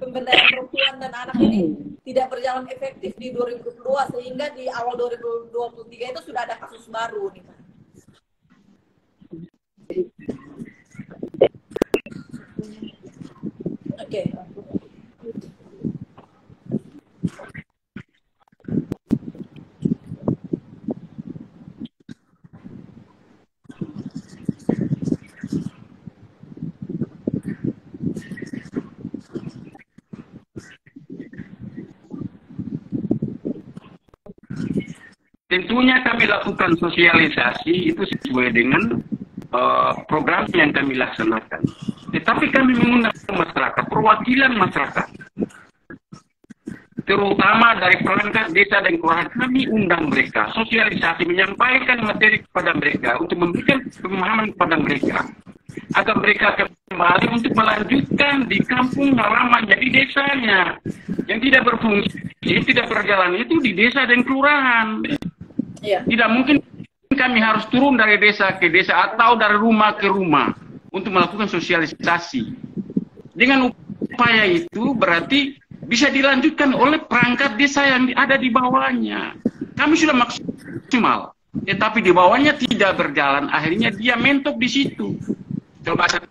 [SPEAKER 6] pemberdayaan perempuan dan anak ini tidak berjalan efektif di 2022 sehingga di awal 2023 itu sudah ada kasus baru nih Pak. Oke.
[SPEAKER 2] Tentunya kami lakukan sosialisasi itu sesuai dengan program yang kami laksanakan. Tetapi kami mengundang masyarakat, perwakilan masyarakat, terutama dari perangkat desa dan kelurahan, kami undang mereka, sosialisasi, menyampaikan materi kepada mereka untuk memberikan pemahaman kepada mereka, agar mereka kembali untuk melanjutkan di kampung halamannya, di desanya. Yang tidak berfungsi, tidak berjalan itu di desa dan kelurahan.
[SPEAKER 6] Iya.
[SPEAKER 2] Tidak mungkin kami harus turun dari desa ke desa atau dari rumah ke rumah untuk melakukan sosialisasi. Dengan upaya itu berarti bisa dilanjutkan oleh perangkat desa yang ada di bawahnya. Kami sudah maksimal, tetapi di bawahnya tidak berjalan. Akhirnya dia mentok di situ. Coba satu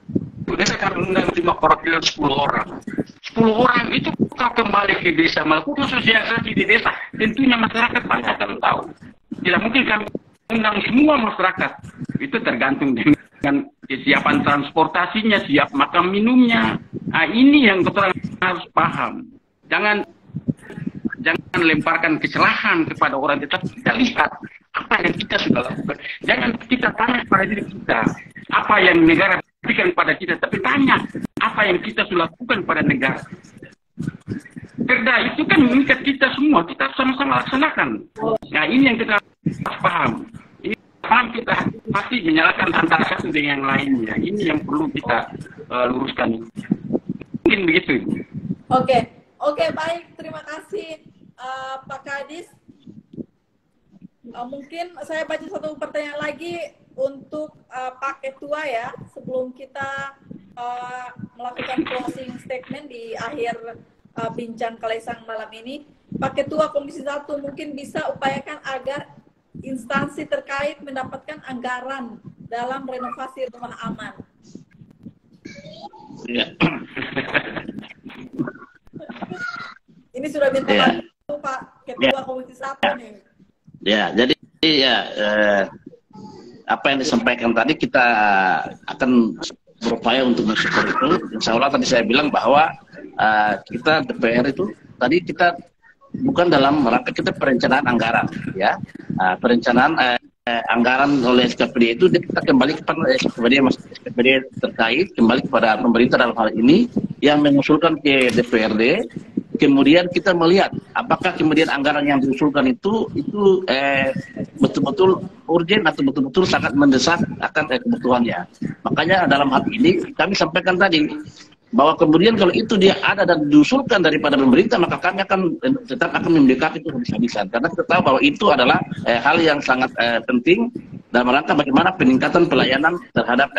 [SPEAKER 2] desa kami undang cuma perwakilan 10 orang. 10 orang itu kalau kembali ke desa melakukan sosialisasi di desa, tentunya masyarakat banyak akan tahu. Tidak mungkin kami undang semua masyarakat. Itu tergantung dengan kesiapan transportasinya, siap makan minumnya. Nah, ini yang kita harus paham. Jangan lemparkan kesalahan kepada orang, tetapi kita lihat apa yang kita sudah lakukan. Jangan kita tanya pada diri kita apa yang negara berikan pada kita, tapi tanya apa yang kita sudah lakukan pada negara. Perda itu kan mengikat kita semua, kita sama-sama laksanakan. Nah, ini yang kita harus paham. Ini paham, kita pasti menyalahkan antara satu dengan yang lainnya. Ini yang perlu kita luruskan. Mungkin begitu.
[SPEAKER 6] Oke, baik. Terima kasih Pak Kadis. Mungkin saya baca satu pertanyaan lagi untuk Pak Ketua ya, sebelum kita melakukan closing statement di akhir bincang Kalesang malam ini. Pak Ketua Komisi 1 mungkin bisa upayakan agar instansi terkait mendapatkan anggaran dalam renovasi rumah aman.
[SPEAKER 3] Ya.
[SPEAKER 6] Ini sudah minta bantu Pak Ketua Komisi 1 nih.
[SPEAKER 3] Ya, jadi apa yang disampaikan tadi kita akan berupaya untuk mensyukur itu. Insya Allah tadi saya bilang bahwa kita DPR itu tadi kita bukan dalam rangka kita perencanaan anggaran, ya, perencanaan anggaran oleh SKPD itu kita kembali kepada SKPD terkait, kembali kepada pemerintah dalam hal ini yang mengusulkan ke DPRD. Kemudian kita melihat apakah kemudian anggaran yang diusulkan itu betul-betul urgent atau betul-betul sangat mendesak akan kebutuhannya. Makanya dalam hal ini kami sampaikan tadi bahwa kemudian kalau itu dia ada dan diusulkan daripada pemerintah, maka kami akan tetap akan membackup itu habis-habisan, karena kita tahu bahwa itu adalah hal yang sangat penting dalam rangka bagaimana peningkatan pelayanan terhadap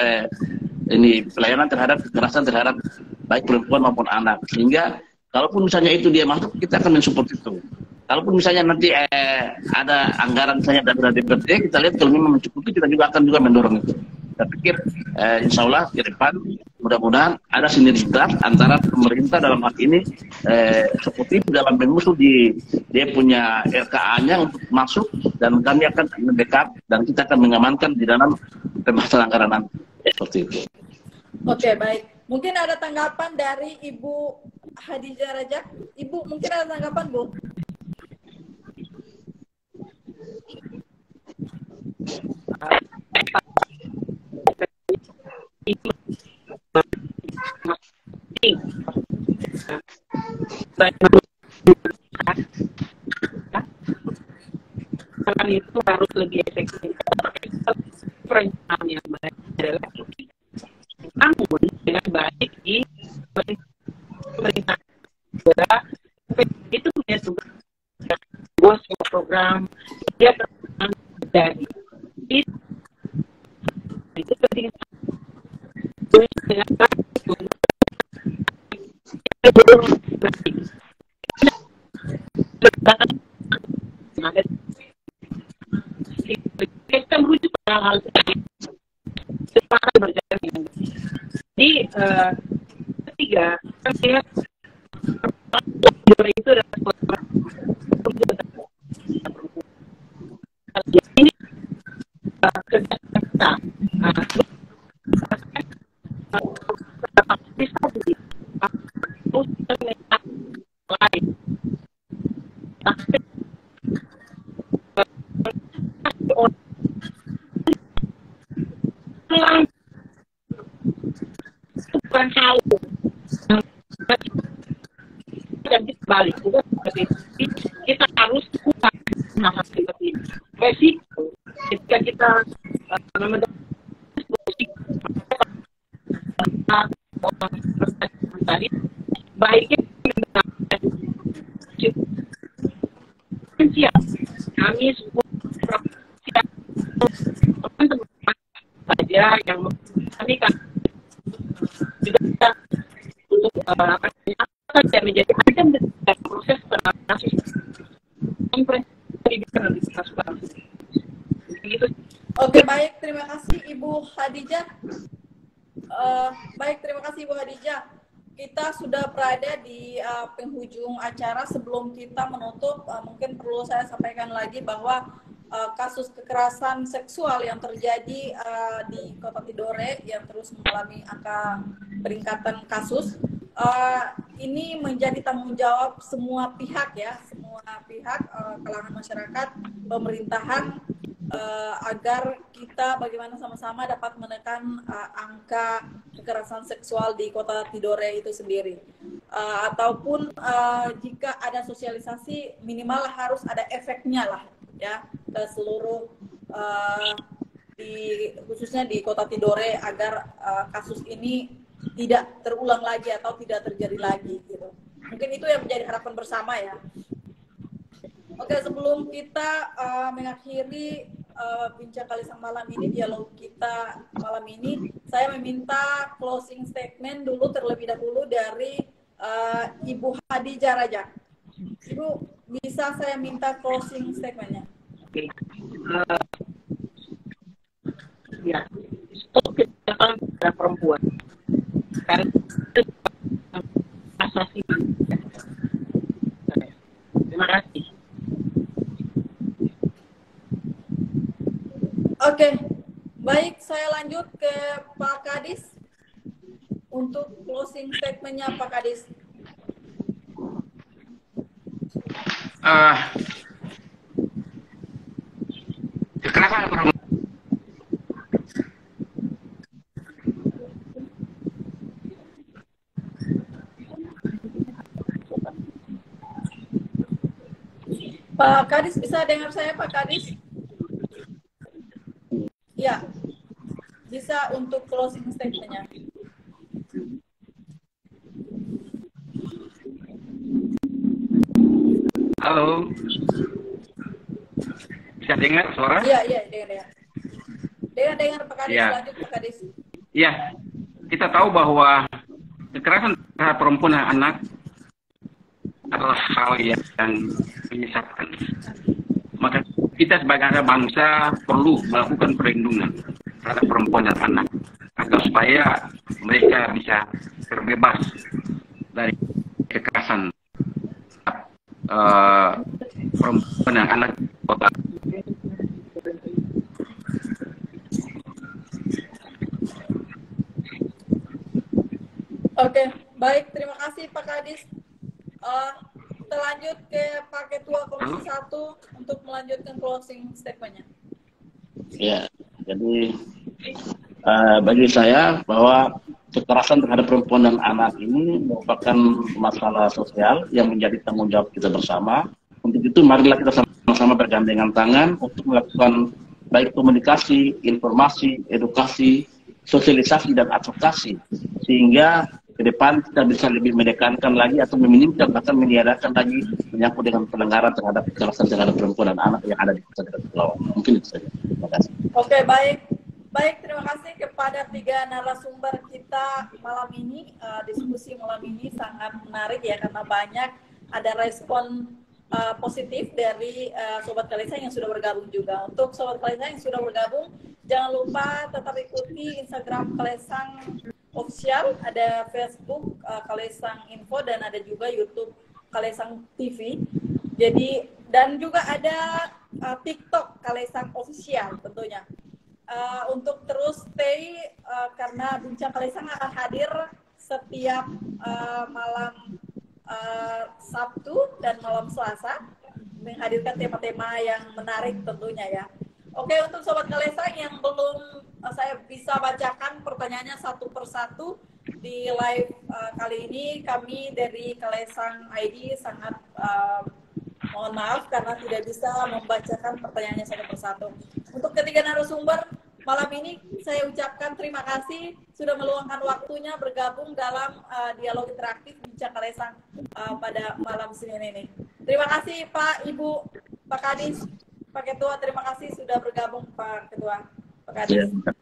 [SPEAKER 3] pelayanan terhadap kekerasan terhadap baik perempuan maupun anak. Sehingga kalaupun misalnya itu dia masuk, kita akan mensupport itu. Kalaupun misalnya nanti ada anggaran misalnya dari DPRD, kita lihat kalau memang mencukupi, kita juga akan mendorong itu. Saya pikir insya Allah ke depan mudah-mudahan ada sinergitas antara pemerintah dalam hal ini seperti dalam mengusung dia punya RKA-nya untuk masuk, dan kami akan membackup dan kita akan mengamankan di dalam pembahasan anggaran nanti. Seperti itu.
[SPEAKER 6] Oke, baik. Mungkin ada tanggapan dari Ibu Hadijah Rajak. Ibu, mungkin ada tanggapan, Bu?
[SPEAKER 5] Itu harus lebih efektif. Perencanaan yang baik adalah namun dengan baik di pemerintah daerah itu punya tugas bos program dia terjadi itu penting kita merujuk pada hal sepakat berjalan dengan jadi ketiga kan lihat itu adalah ini kerja kita bukan hal yang balik juga seperti kita harus kuat hal seperti ini. Resiko ketika kita tadi baiknya siap kami siap teman-teman saja yang kami kan juga kita untuk tidak menjadi macam dalam proses kasus
[SPEAKER 6] Oke, baik, terima kasih Ibu Hadijah. Baik, terima kasih Ibu Hadijah. Kita sudah berada di penghujung acara. Sebelum kita menutup, mungkin perlu saya sampaikan lagi bahwa kasus kekerasan seksual yang terjadi di Kota Tidore yang terus mengalami angka peningkatan kasus, ini menjadi tanggung jawab semua pihak ya, semua pihak, kalangan masyarakat, pemerintahan, agar kita bagaimana sama-sama dapat menekan angka kekerasan seksual di Kota Tidore itu sendiri. Ataupun jika ada sosialisasi, minimal harus ada efeknya lah ya ke seluruh khususnya di Kota Tidore agar kasus ini tidak terulang lagi atau tidak terjadi lagi gitu. Mungkin itu yang menjadi harapan bersama ya. Oke, sebelum kita mengakhiri bincang Kalisang malam ini, dialog kita malam ini, saya meminta closing statement dulu terlebih dahulu dari Ibu Hadijah Rajak. Ibu, bisa saya minta closing statement-nya?
[SPEAKER 5] Oke. Ya, stop kekerasan pada perempuan. Karena itu asasi manusia. Terima kasih.
[SPEAKER 6] Oke, baik, saya lanjut ke Pak Kadis untuk closing statement-nya Pak Kadis.
[SPEAKER 2] Kekerasan perempuan
[SPEAKER 6] Pak Kadis, bisa dengar saya Pak Kadis? bisa untuk closing statement-nya.
[SPEAKER 2] Halo, bisa dengar suara?
[SPEAKER 6] Iya, dengar. Dengar Pak Kadis,
[SPEAKER 2] Ya.
[SPEAKER 6] lanjut Pak Kadis.
[SPEAKER 2] Ya, kita tahu bahwa kekerasan terhadap perempuan dan anak adalah hal yang menyesatkan. Maka kita sebagai anak bangsa perlu melakukan perlindungan terhadap perempuan dan anak agar supaya mereka bisa terbebas dari kekerasan perempuan dan anak kota.
[SPEAKER 6] Oke, baik. Terima kasih Pak Kadis. Kita lanjut ke Pak Ketua Komisi 1 untuk melanjutkan closing statement-nya.
[SPEAKER 3] Ya, jadi bagi saya bahwa kekerasan terhadap perempuan dan anak ini merupakan masalah sosial yang menjadi tanggung jawab kita bersama. Untuk itu marilah kita sama-sama bergandengan tangan untuk melakukan baik komunikasi, informasi, edukasi, sosialisasi, dan advokasi, sehingga ke depan kita bisa lebih menekankan lagi atau meminimkan bahkan meniadakan lagi menyangkut dengan pelanggaran terhadap kekerasan terhadap perempuan dan anak yang ada di Kota Kepulauan. Mungkin itu saja. Terima kasih.
[SPEAKER 6] Oke, baik. Baik, terima kasih kepada 3 narasumber kita malam ini. Diskusi malam ini sangat menarik ya, karena banyak ada respon positif dari Sobat Kalesa yang sudah bergabung juga. Untuk Sobat Kalesa yang sudah bergabung, jangan lupa tetap ikuti Instagram Kalesang Official, ada Facebook Kalesang Info, dan ada juga YouTube Kalesang TV. Jadi, dan juga ada TikTok Kalesang Official tentunya. Untuk terus stay karena Bincang Kalesang akan hadir setiap malam Sabtu dan malam Selasa, menghadirkan tema-tema yang menarik tentunya ya. Oke, untuk Sobat Kalesang yang belum saya bisa bacakan pertanyaannya satu persatu di live kali ini, kami dari Kalesang ID sangat mohon maaf karena tidak bisa membacakan pertanyaannya satu persatu. Untuk ketiga narasumber malam ini saya ucapkan terima kasih sudah meluangkan waktunya bergabung dalam dialog interaktif Bincang Kalesang pada malam Senin ini. Terima kasih Pak, Ibu, Pak Kadis, Pak Ketua, terima kasih sudah bergabung Pak Ketua, Pak Kadis.
[SPEAKER 3] Ya.